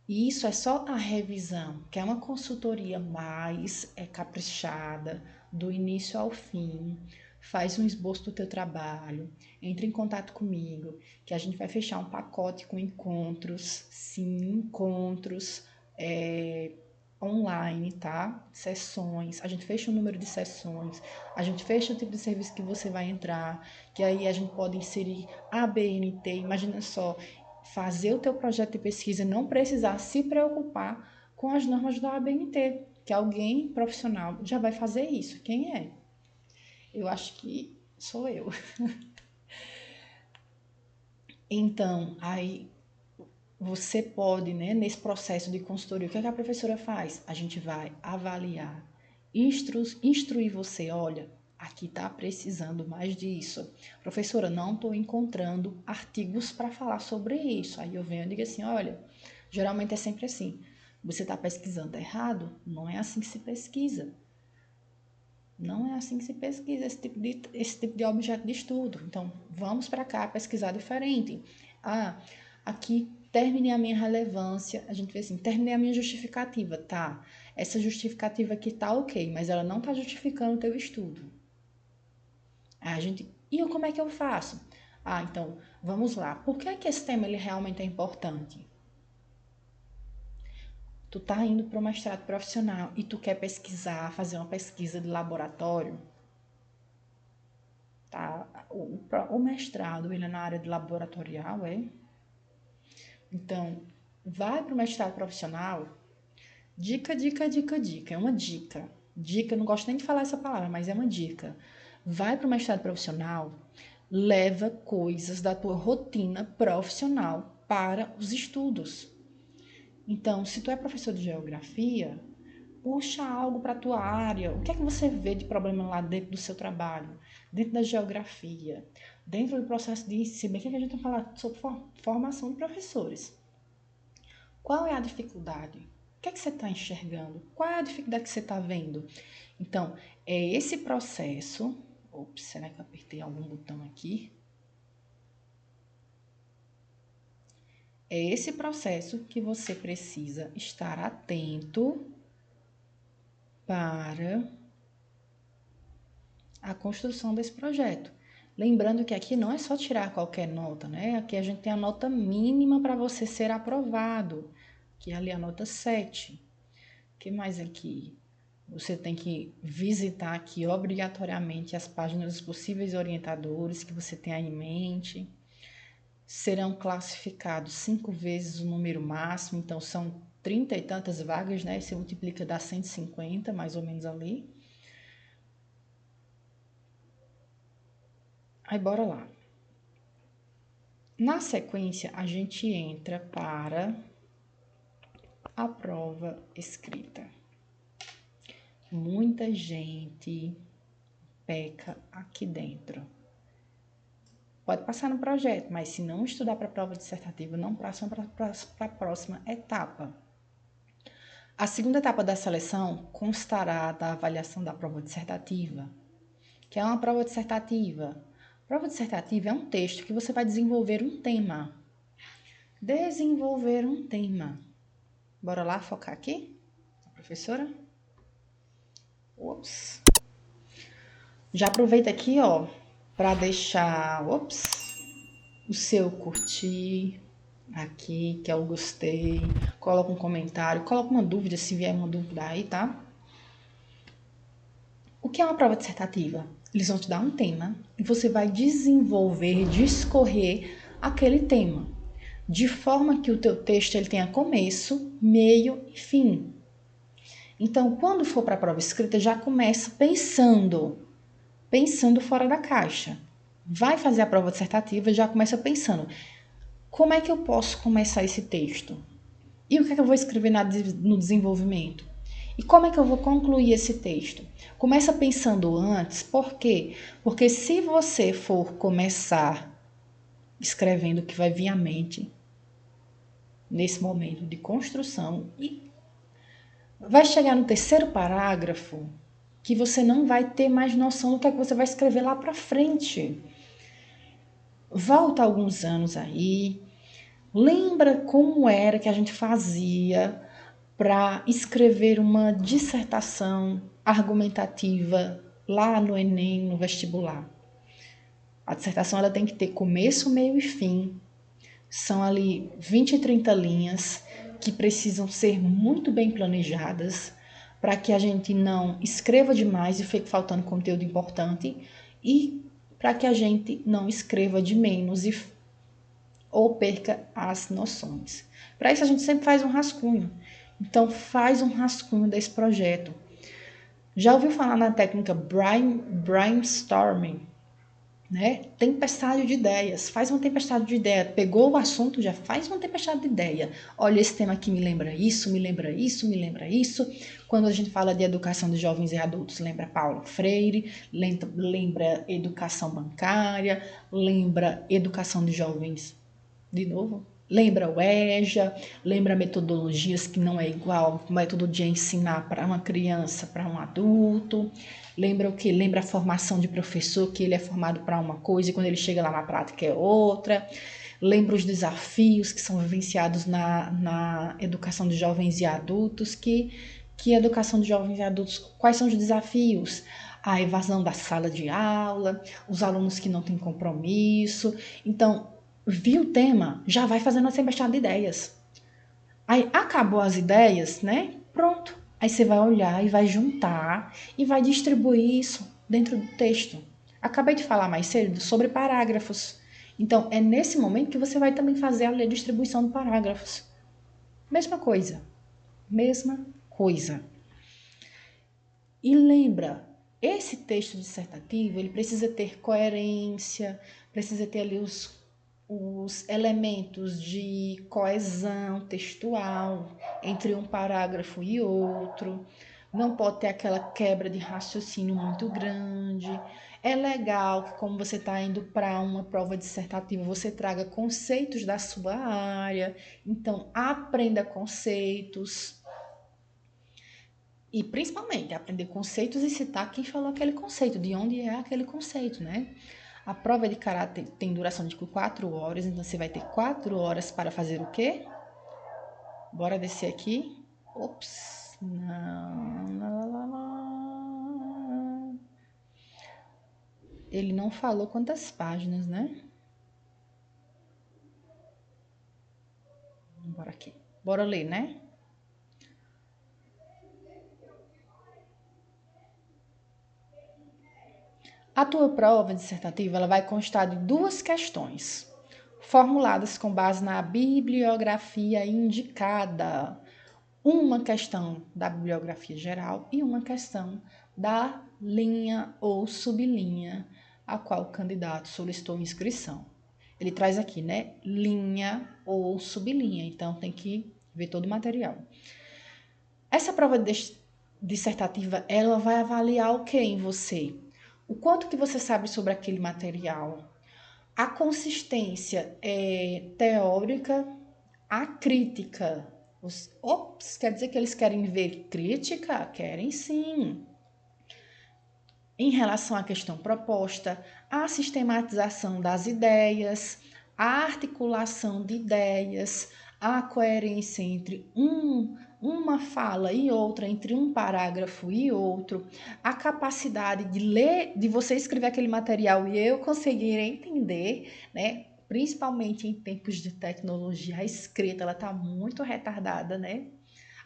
isso é só a revisão, que é uma consultoria mais caprichada, do início ao fim. Faz um esboço do teu trabalho, entre em contato comigo, que a gente vai fechar um pacote com encontros, sim, encontros online, tá? Sessões, a gente fecha o número de sessões, a gente fecha o tipo de serviço que você vai entrar, que aí a gente pode inserir a BNT, imagina só, fazer o teu projeto de pesquisa e não precisar se preocupar com as normas da ABNT, que alguém profissional já vai fazer isso. Quem é? Eu acho que sou eu. Então, aí você pode, né, nesse processo de consultoria, o que é que a professora faz? A gente vai avaliar, instruir você, olha, Aqui está precisando mais disso. Professora, não estou encontrando artigos para falar sobre isso. Aí eu venho e digo assim, olha, geralmente é sempre assim. Você está pesquisando errado? Não é assim que se pesquisa. Não é assim que se pesquisa esse tipo de objeto de estudo. Então, vamos para cá pesquisar diferente. Ah, aqui terminei a minha relevância. A gente vê assim, terminei a minha justificativa. Tá, essa justificativa aqui tá ok, mas ela não está justificando o teu estudo. Como é que eu faço? Então, vamos lá. Por que é que esse tema ele realmente é importante? Tu tá indo para o mestrado profissional e tu quer pesquisar, fazer uma pesquisa de laboratório, tá? O mestrado, ele é na área de laboratorial, é? Então, vai para o mestrado profissional, dica, dica, dica, dica, é uma dica. Dica, eu não gosto nem de falar essa palavra, mas é uma dica. Vai para o mestrado profissional, leva coisas da tua rotina profissional para os estudos. Então, se tu é professor de geografia, puxa algo para a tua área. O que é que você vê de problema lá dentro do seu trabalho? Dentro da geografia, dentro do processo de ensino. Aqui que a gente vai falar sobre formação de professores. Qual é a dificuldade? O que é que você está enxergando? Qual é a dificuldade que você está vendo? Então, é esse processo... Ops, será que eu apertei algum botão aqui? É esse processo que você precisa estar atento para a construção desse projeto. Lembrando que aqui não é só tirar qualquer nota, né? Aqui a gente tem a nota mínima para você ser aprovado, que é ali a nota 7. O que mais aqui? Você tem que visitar aqui obrigatoriamente as páginas dos possíveis orientadores que você tem aí em mente. Serão classificados 5 vezes o número máximo, então são 30 e tantas vagas, né? Você multiplica, dá 150, mais ou menos ali. Aí, bora lá. Na sequência, a gente entra para a prova escrita. Muita gente peca aqui dentro. Pode passar no projeto, mas se não estudar para a prova dissertativa, não passam para a próxima etapa. A segunda etapa da seleção constará da avaliação da prova dissertativa, que é uma prova dissertativa. Prova dissertativa é um texto que você vai desenvolver um tema. Desenvolver um tema. Bora lá focar aqui? A professora? Ops. Já aproveita aqui, ó, para deixar, o seu curtir aqui, que é o gostei. Coloca um comentário, coloca uma dúvida, se vier uma dúvida aí, tá? O que é uma prova dissertativa? Eles vão te dar um tema e você vai desenvolver, discorrer aquele tema, de forma que o teu texto ele tenha começo, meio e fim. Então, quando for para a prova escrita, já começa pensando fora da caixa. Vai fazer a prova dissertativa, já começa pensando, como é que eu posso começar esse texto? E o que é que eu vou escrever no desenvolvimento? E como é que eu vou concluir esse texto? Começa pensando antes, por quê? Porque se você for começar escrevendo o que vai vir à mente nesse momento de construção, e vai chegar no terceiro parágrafo que você não vai ter mais noção do que é que você vai escrever lá para frente. Volta alguns anos aí, lembra como era que a gente fazia para escrever uma dissertação argumentativa lá no Enem, no vestibular. A dissertação ela tem que ter começo, meio e fim. São ali 20 e 30 linhas que precisam ser muito bem planejadas para que a gente não escreva demais e fique faltando conteúdo importante e para que a gente não escreva de menos ou perca as noções. Para isso a gente sempre faz um rascunho. Então faz um rascunho desse projeto. Já ouviu falar na técnica brainstorming? né? Tempestade de ideias. Faz uma tempestade de ideia. Pegou o assunto, já faz uma tempestade de ideia. Olha, esse tema aqui me lembra isso, me lembra isso, me lembra isso. Quando a gente fala de educação de jovens e adultos, lembra Paulo Freire, lembra educação bancária, lembra educação de jovens de novo. Lembra o EJA, lembra metodologias que não é igual o método de ensinar para uma criança, para um adulto. Lembra o que? Lembra a formação de professor, que ele é formado para uma coisa e quando ele chega lá na prática é outra. Lembra os desafios que são vivenciados na educação de jovens e adultos, que a educação de jovens e adultos, quais são os desafios? A evasão da sala de aula, os alunos que não têm compromisso. Então, viu o tema, já vai fazendo a tempestade de ideias. Aí acabou as ideias, né? Pronto. Aí você vai olhar e vai juntar e vai distribuir isso dentro do texto. Acabei de falar mais cedo sobre parágrafos. Então, é nesse momento que você vai também fazer a distribuição de parágrafos. Mesma coisa. Mesma coisa. E lembra, esse texto dissertativo, ele precisa ter coerência, precisa ter ali os elementos de coesão textual entre um parágrafo e outro. Não pode ter aquela quebra de raciocínio muito grande. É legal que, como você está indo para uma prova dissertativa, você traga conceitos da sua área. Então, aprenda conceitos. E principalmente aprender conceitos e citar quem falou aquele conceito, de onde é aquele conceito, né? A prova de caráter tem duração de 4 horas, então você vai ter 4 horas para fazer o quê? Bora descer aqui. Ops, não. Ele não falou quantas páginas, né? Bora aqui. Bora ler, né? A tua prova dissertativa ela vai constar de 2 questões, formuladas com base na bibliografia indicada. Uma questão da bibliografia geral e uma questão da linha ou sublinha a qual o candidato solicitou inscrição. Ele traz aqui, né? Linha ou sublinha, então tem que ver todo o material. Essa prova dissertativa, ela vai avaliar o que em você? O quanto que você sabe sobre aquele material? A consistência teórica, a crítica. Quer dizer que eles querem ver crítica? Querem sim. Em relação à questão proposta, a sistematização das ideias, a articulação de ideias, a coerência entre uma fala e outra, entre um parágrafo e outro, a capacidade de ler, de você escrever aquele material e eu conseguir entender, né? Principalmente em tempos de tecnologia, a escrita ela está muito retardada, né?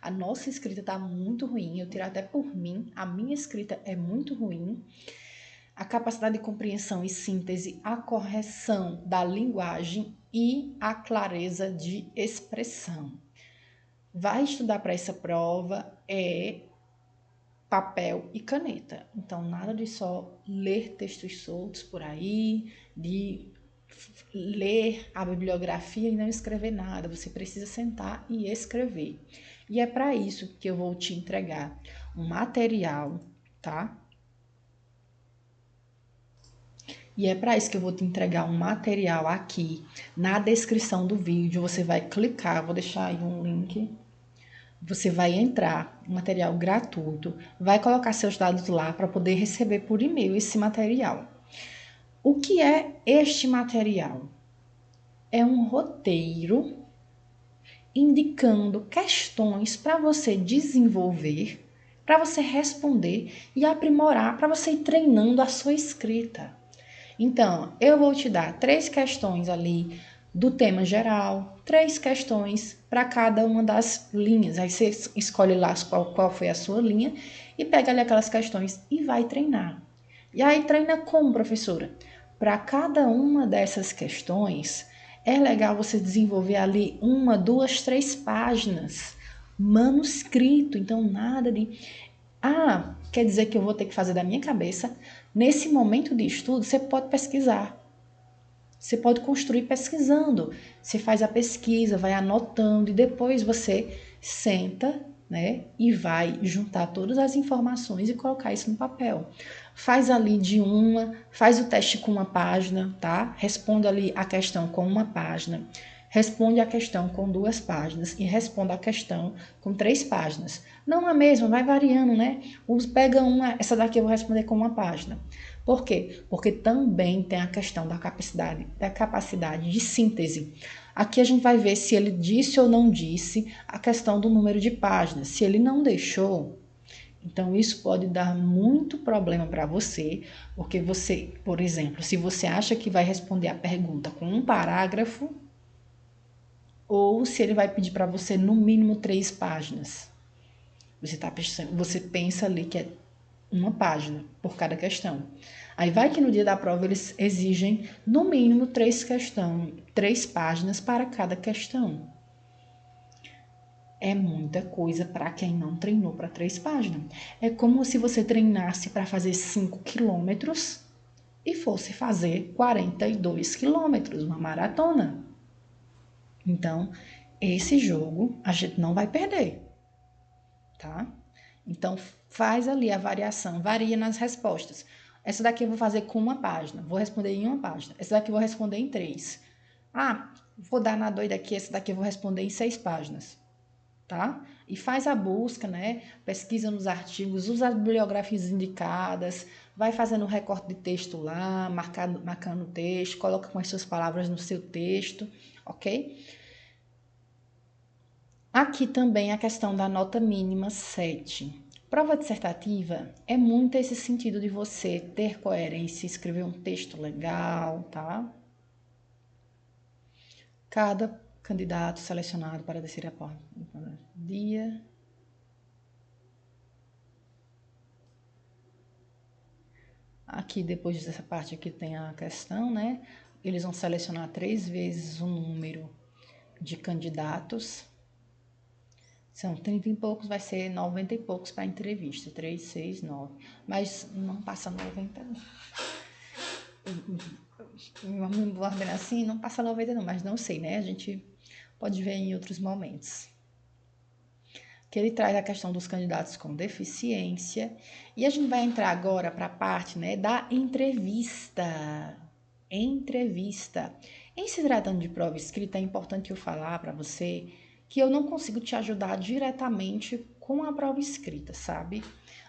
A nossa escrita está muito ruim, eu tiro até por mim, a minha escrita é muito ruim. A capacidade de compreensão e síntese, a correção da linguagem e a clareza de expressão. Vai estudar para essa prova papel e caneta. Então, nada de só ler textos soltos por aí, de ler a bibliografia e não escrever nada. Você precisa sentar e escrever. E é para isso que eu vou te entregar um material, tá? E é para isso que eu vou te entregar um material aqui na descrição do vídeo. Você vai clicar, vou deixar aí um link. Você vai entrar, material gratuito, vai colocar seus dados lá para poder receber por e-mail esse material. O que é este material? É um roteiro indicando questões para você desenvolver, para você responder e aprimorar, para você ir treinando a sua escrita. Então, eu vou te dar 3 questões ali do tema geral, 3 questões para cada uma das linhas. Aí você escolhe lá qual foi a sua linha e pega ali aquelas questões e vai treinar. E aí treina como, professora? Para cada uma dessas questões, é legal você desenvolver ali 1, 2, 3 páginas, manuscrito. Então, nada de... quer dizer que eu vou ter que fazer da minha cabeça? Nesse momento de estudo, você pode pesquisar. Você pode construir pesquisando. Você faz a pesquisa, vai anotando e depois você senta, né, e vai juntar todas as informações e colocar isso no papel. Faz ali faz o teste com uma página, tá? Responde ali a questão com uma página. Responde a questão com 2 páginas e responda a questão com 3 páginas. Não a mesma, vai variando, né? Pega uma, essa daqui eu vou responder com uma página. Por quê? Porque também tem a questão da capacidade de síntese. Aqui a gente vai ver se ele disse ou não disse a questão do número de páginas. Se ele não deixou, então isso pode dar muito problema para você, porque você, por exemplo, se você acha que vai responder a pergunta com um parágrafo, ou se ele vai pedir para você no mínimo 3 páginas. Você pensa ali que é uma página por cada questão. Aí vai que no dia da prova eles exigem no mínimo 3 páginas para cada questão. É muita coisa para quem não treinou para 3 páginas. É como se você treinasse para fazer 5 quilômetros e fosse fazer 42 quilômetros, uma maratona. Então, esse jogo a gente não vai perder, tá? Então, faz ali a variação, varia nas respostas. Essa daqui eu vou fazer com uma página, vou responder em uma página. Essa daqui eu vou responder em 3. Ah, vou dar na doida aqui, essa daqui eu vou responder em 6 páginas, tá? E faz a busca, né? Pesquisa nos artigos, usa as bibliografias indicadas, vai fazendo um recorte de texto lá, marcando o texto, coloca com as suas palavras no seu texto, ok? Aqui também a questão da nota mínima 7. Prova dissertativa é muito esse sentido de você ter coerência, escrever um texto legal, tá? Cada candidato selecionado para descer a porta dia. Aqui, depois dessa parte aqui tem a questão, né? Eles vão selecionar 3 vezes o número de candidatos. São 30 e poucos, vai ser 90 e poucos para a entrevista. 3, 6, 9. Mas não passa 90, não. Vamos ordenar assim, não passa 90 não, mas não sei, né? A gente pode ver em outros momentos. Que ele traz a questão dos candidatos com deficiência. E a gente vai entrar agora para a parte, né, da entrevista. Entrevista. Em se tratando de prova escrita, é importante eu falar para você que eu não consigo te ajudar diretamente com a prova escrita, sabe?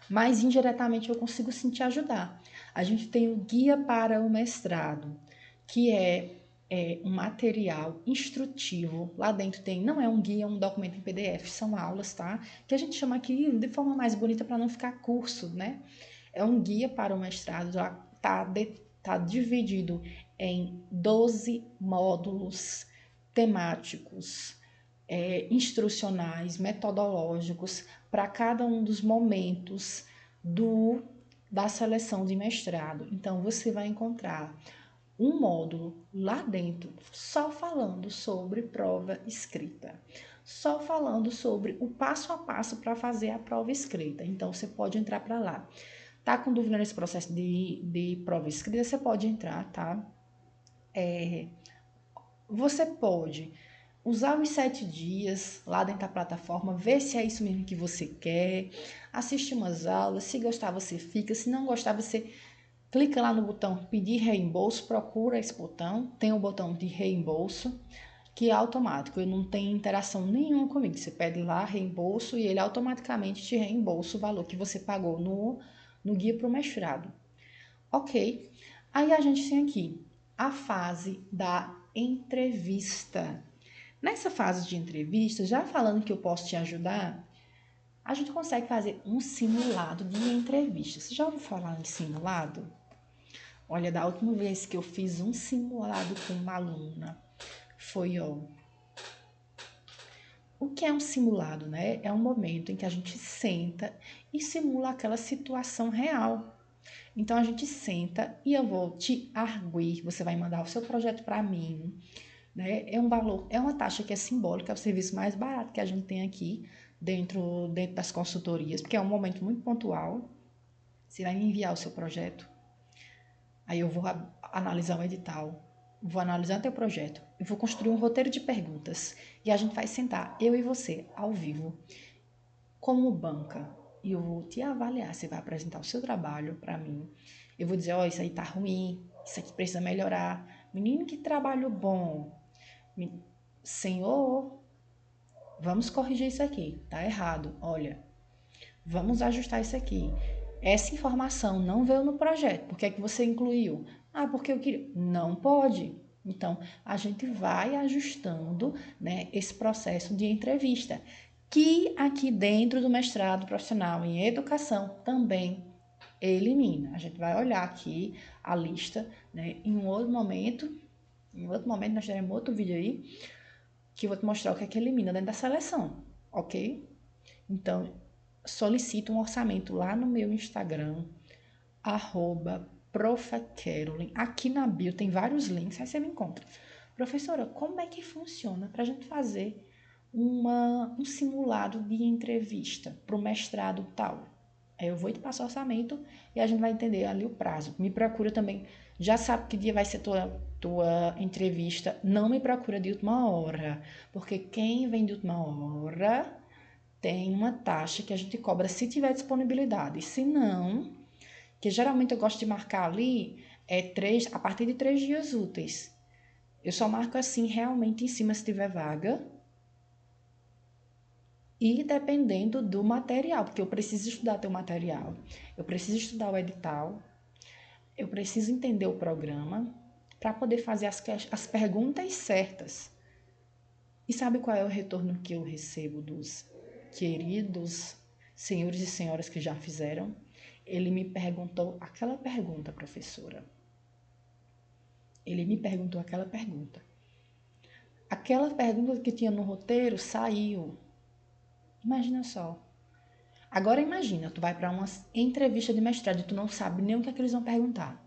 Mas indiretamente eu consigo sim te ajudar. A gente tem o guia para o mestrado, que é um material instrutivo. Lá dentro tem, não é um guia, é um documento em PDF, são aulas, tá? Que a gente chama aqui de forma mais bonita para não ficar curso, né? É um guia para o mestrado, já tá dividido em 12 módulos temáticos, instrucionais, metodológicos para cada um dos momentos da seleção de mestrado. Então, você vai encontrar um módulo lá dentro só falando sobre prova escrita, só falando sobre o passo a passo para fazer a prova escrita. Então, você pode entrar para lá. Tá com dúvida nesse processo de prova escrita, você pode entrar, tá? Você pode usar os 7 dias lá dentro da plataforma, ver se é isso mesmo que você quer, assiste umas aulas, se gostar você fica, se não gostar você clica lá no botão pedir reembolso, procura esse botão, tem o botão de reembolso, que é automático, ele não tem interação nenhuma comigo, você pede lá reembolso e ele automaticamente te reembolsa o valor que você pagou no guia para o mestrado. Ok, aí a gente tem aqui a fase da entrevista. Nessa fase de entrevista, já falando que eu posso te ajudar, a gente consegue fazer um simulado de entrevista. Você já ouviu falar em simulado? Olha, da última vez que eu fiz um simulado com uma aluna, foi, ó. O que é um simulado, né? É um momento em que a gente senta e simula aquela situação real. Então a gente senta e eu vou te arguir, você vai mandar o seu projeto para mim, né? É um valor, é uma taxa que é simbólica, é o serviço mais barato que a gente tem aqui dentro das consultorias, porque é um momento muito pontual. Você vai me enviar o seu projeto. Aí eu vou analisar o edital, vou analisar teu projeto, eu vou construir um roteiro de perguntas e a gente vai sentar, eu e você, ao vivo, como banca, e eu vou te avaliar. Você vai apresentar o seu trabalho para mim. Eu vou dizer, ó, isso aí tá ruim, isso aqui precisa melhorar. Menino, que trabalho bom. Senhor, vamos corrigir isso aqui, tá errado. Olha, vamos ajustar isso aqui. Essa informação não veio no projeto. Por que é que você incluiu? Ah, porque eu queria. Não pode. Então, a gente vai ajustando, né, esse processo de entrevista, que aqui dentro do mestrado profissional em educação também elimina. A gente vai olhar aqui a lista, né, em outro momento nós teremos outro vídeo aí, que eu vou te mostrar o que é que elimina dentro da seleção, ok? Então, solicita um orçamento lá no meu Instagram, @profcarolyn. Aqui na bio tem vários links, aí você me encontra. Professora, como é que funciona para a gente fazer um simulado de entrevista para o mestrado tal? Aí eu vou te passar o orçamento e a gente vai entender ali o prazo. Me procura também, já sabe que dia vai ser tua entrevista, não me procura de última hora, porque quem vem de última hora tem uma taxa que a gente cobra se tiver disponibilidade. Se não, que geralmente eu gosto de marcar ali a partir de 3 dias úteis. Eu só marco assim realmente em cima se tiver vaga. E dependendo do material, porque eu preciso estudar teu material, eu preciso estudar o edital, eu preciso entender o programa para poder fazer as perguntas certas. E sabe qual é o retorno que eu recebo dos queridos senhores e senhoras que já fizeram? Ele me perguntou aquela pergunta, professora. Ele me perguntou aquela pergunta. Aquela pergunta que tinha no roteiro saiu. Imagina só. Agora imagina, tu vai para uma entrevista de mestrado e tu não sabe nem o que é que eles vão perguntar.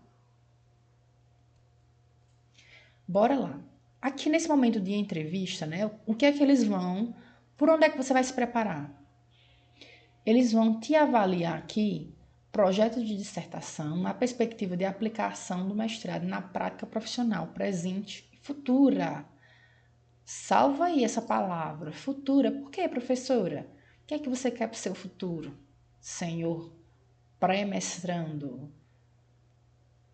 Bora lá. Aqui nesse momento de entrevista, né? O que é que eles vão? Por onde é que você vai se preparar? Eles vão te avaliar aqui projeto de dissertação na perspectiva de aplicação do mestrado na prática profissional presente e futura. Salva aí essa palavra, futura. Por quê, professora? O que é que você quer para o seu futuro, senhor pré-mestrando?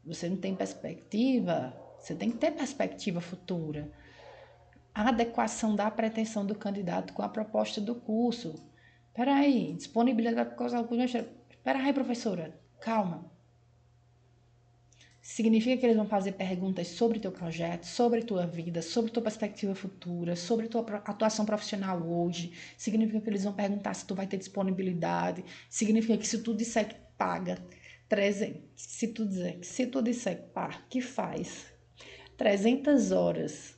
Você não tem perspectiva? Você tem que ter perspectiva futura. A adequação da pretensão do candidato com a proposta do curso. Espera aí, disponibilidade para alguns. Espera aí, professora, calma. Significa que eles vão fazer perguntas sobre teu projeto, sobre tua vida, sobre tua perspectiva futura, sobre tua atuação profissional hoje. Significa que eles vão perguntar se tu vai ter disponibilidade. Significa que se tu disser que paga 300, se tu disser que paga, que faz 300 horas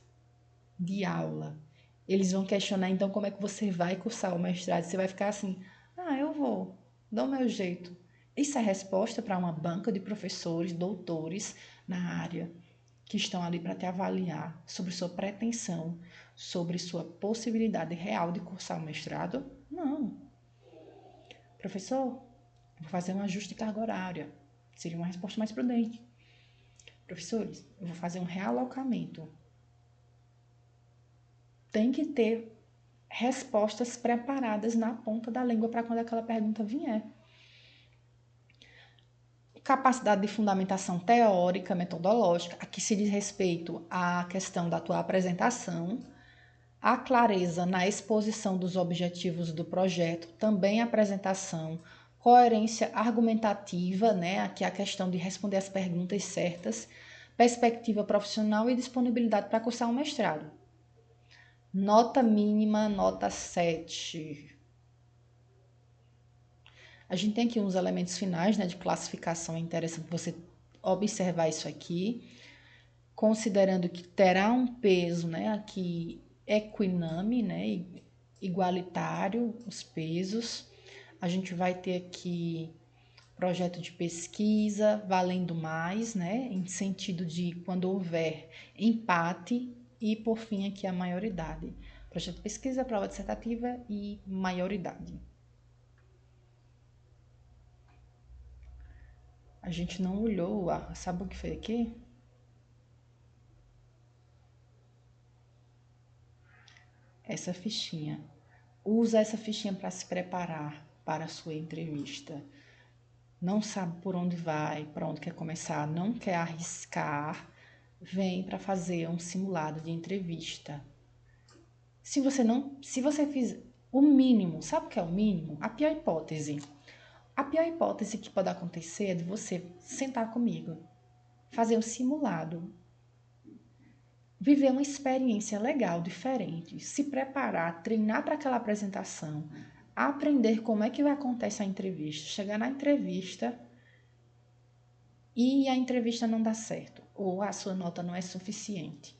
de aula, eles vão questionar então como é que você vai cursar o mestrado. Você vai ficar assim, eu vou, dou o meu jeito. Isso é resposta para uma banca de professores, doutores na área, que estão ali para te avaliar sobre sua pretensão, sobre sua possibilidade real de cursar o mestrado? Não. Professor, vou fazer um ajuste de carga horária. Seria uma resposta mais prudente. Professores, eu vou fazer um realocamento. Tem que ter respostas preparadas na ponta da língua para quando aquela pergunta vier. Capacidade de fundamentação teórica, metodológica, aqui se diz respeito à questão da tua apresentação, a clareza na exposição dos objetivos do projeto, também a apresentação, coerência argumentativa, né? Aqui a questão de responder as perguntas certas, perspectiva profissional e disponibilidade para cursar um mestrado. Nota mínima, nota 7. A gente tem aqui uns elementos finais, né, de classificação. É interessante você observar isso aqui, considerando que terá um peso, né, aqui equiname, né, igualitário, os pesos. A gente vai ter aqui projeto de pesquisa valendo mais, né, em sentido de quando houver empate, e por fim aqui a maioridade. Projeto de pesquisa, prova dissertativa e maioridade. A gente não olhou, sabe o que foi aqui? Essa fichinha. Usa essa fichinha para se preparar para a sua entrevista. Não sabe por onde vai, para onde quer começar, não quer arriscar, vem para fazer um simulado de entrevista. Se você fizer o mínimo, sabe o que é o mínimo? A pior hipótese. A pior hipótese que pode acontecer é de você sentar comigo, fazer um simulado, viver uma experiência legal, diferente, se preparar, treinar para aquela apresentação, aprender como é que vai acontecer a entrevista, chegar na entrevista e a entrevista não dá certo, ou a sua nota não é suficiente,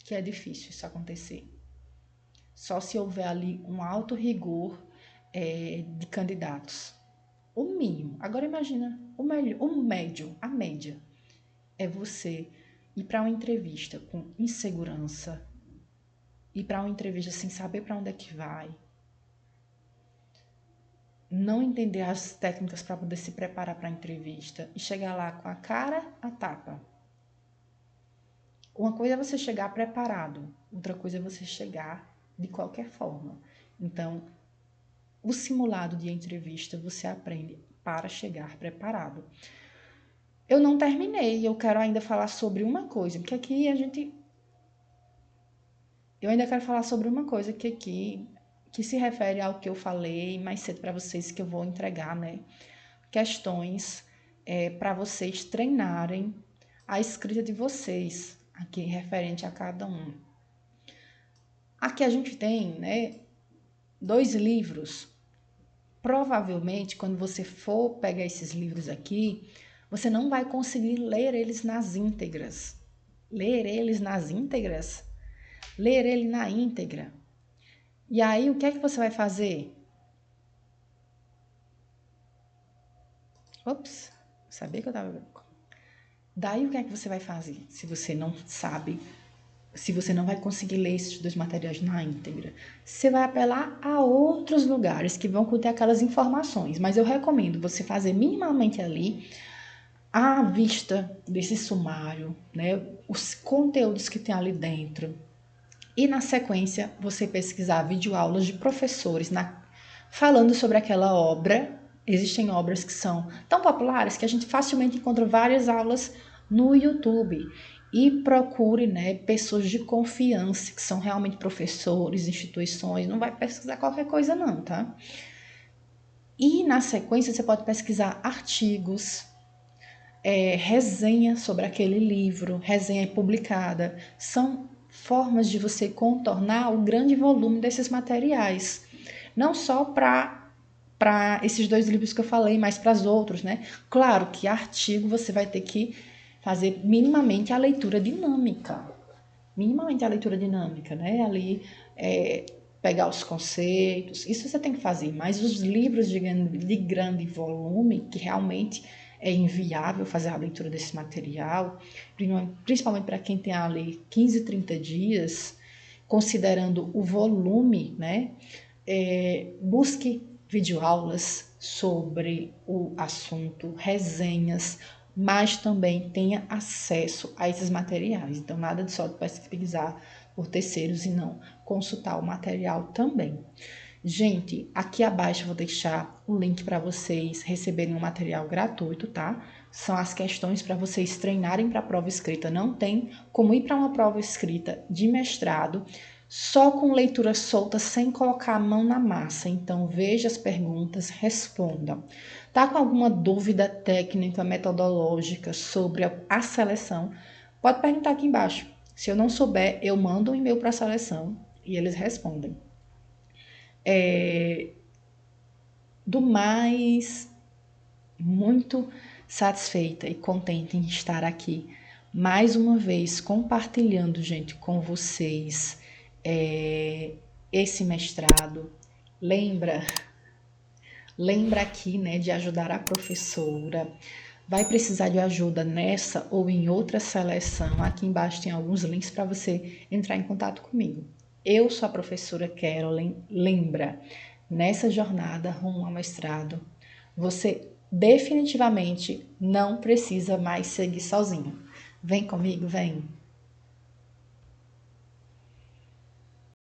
que é difícil isso acontecer. Só se houver ali um alto rigor de candidatos. O mínimo. Agora imagina o médio, a média. É você ir para uma entrevista com insegurança, ir para uma entrevista sem saber para onde é que vai, não entender as técnicas para poder se preparar para a entrevista e chegar lá com a cara a tapa. Uma coisa é você chegar preparado, outra coisa é você chegar de qualquer forma. Então, o simulado de entrevista você aprende para chegar preparado. Eu não terminei, eu quero ainda falar sobre uma coisa, porque aqui eu ainda quero falar sobre uma coisa que se refere ao que eu falei mais cedo para vocês, que eu vou entregar, né? Questões para vocês treinarem a escrita de vocês, aqui referente a cada um. Aqui a gente tem, né, 2 livros. Provavelmente, quando você for pegar esses livros aqui, você não vai conseguir ler eles nas íntegras. Ler eles nas íntegras? Ler ele na íntegra. E aí, o que é que você vai fazer? Ops, sabia que eu tava... Daí, o que é que você vai fazer se você não sabe, se você não vai conseguir ler esses 2 materiais na íntegra? Você vai apelar a outros lugares que vão conter aquelas informações, mas eu recomendo você fazer minimamente ali à vista desse sumário, né, os conteúdos que tem ali dentro. E na sequência, você pesquisar videoaulas de professores falando sobre aquela obra. Existem obras que são tão populares que a gente facilmente encontra várias aulas no YouTube. E procure, né, pessoas de confiança, que são realmente professores, instituições. Não vai pesquisar qualquer coisa não, tá? E na sequência, você pode pesquisar artigos, resenha sobre aquele livro, resenha publicada. São formas de você contornar o grande volume desses materiais. Não só para esses 2 livros que eu falei, mas para os outros, né? Claro que artigo você vai ter que fazer minimamente a leitura dinâmica. Minimamente a leitura dinâmica, né? Ali, pegar os conceitos, isso você tem que fazer. Mas os livros de grande volume, que realmente é inviável fazer a leitura desse material, principalmente para quem tem ali 15, 30 dias, considerando o volume, né? Busque videoaulas sobre o assunto, resenhas, mas também tenha acesso a esses materiais. Então, nada de só pesquisar por terceiros e não consultar o material também. Gente, aqui abaixo eu vou deixar o link para vocês receberem um material gratuito, tá? São as questões para vocês treinarem para a prova escrita. Não tem como ir para uma prova escrita de mestrado só com leitura solta, sem colocar a mão na massa. Então, veja as perguntas, responda. Tá com alguma dúvida técnica, metodológica sobre a seleção? Pode perguntar aqui embaixo. Se eu não souber, eu mando um e-mail para a seleção e eles respondem. Do mais, muito satisfeita e contente em estar aqui mais uma vez compartilhando, gente, com vocês esse mestrado. Lembra aqui, né, de ajudar a professora. Vai precisar de ajuda nessa ou em outra seleção? Aqui embaixo tem alguns links para você entrar em contato comigo. Eu sou a professora Carolyn. Lembra, nessa jornada rumo ao mestrado, você definitivamente não precisa mais seguir sozinho. Vem comigo, vem!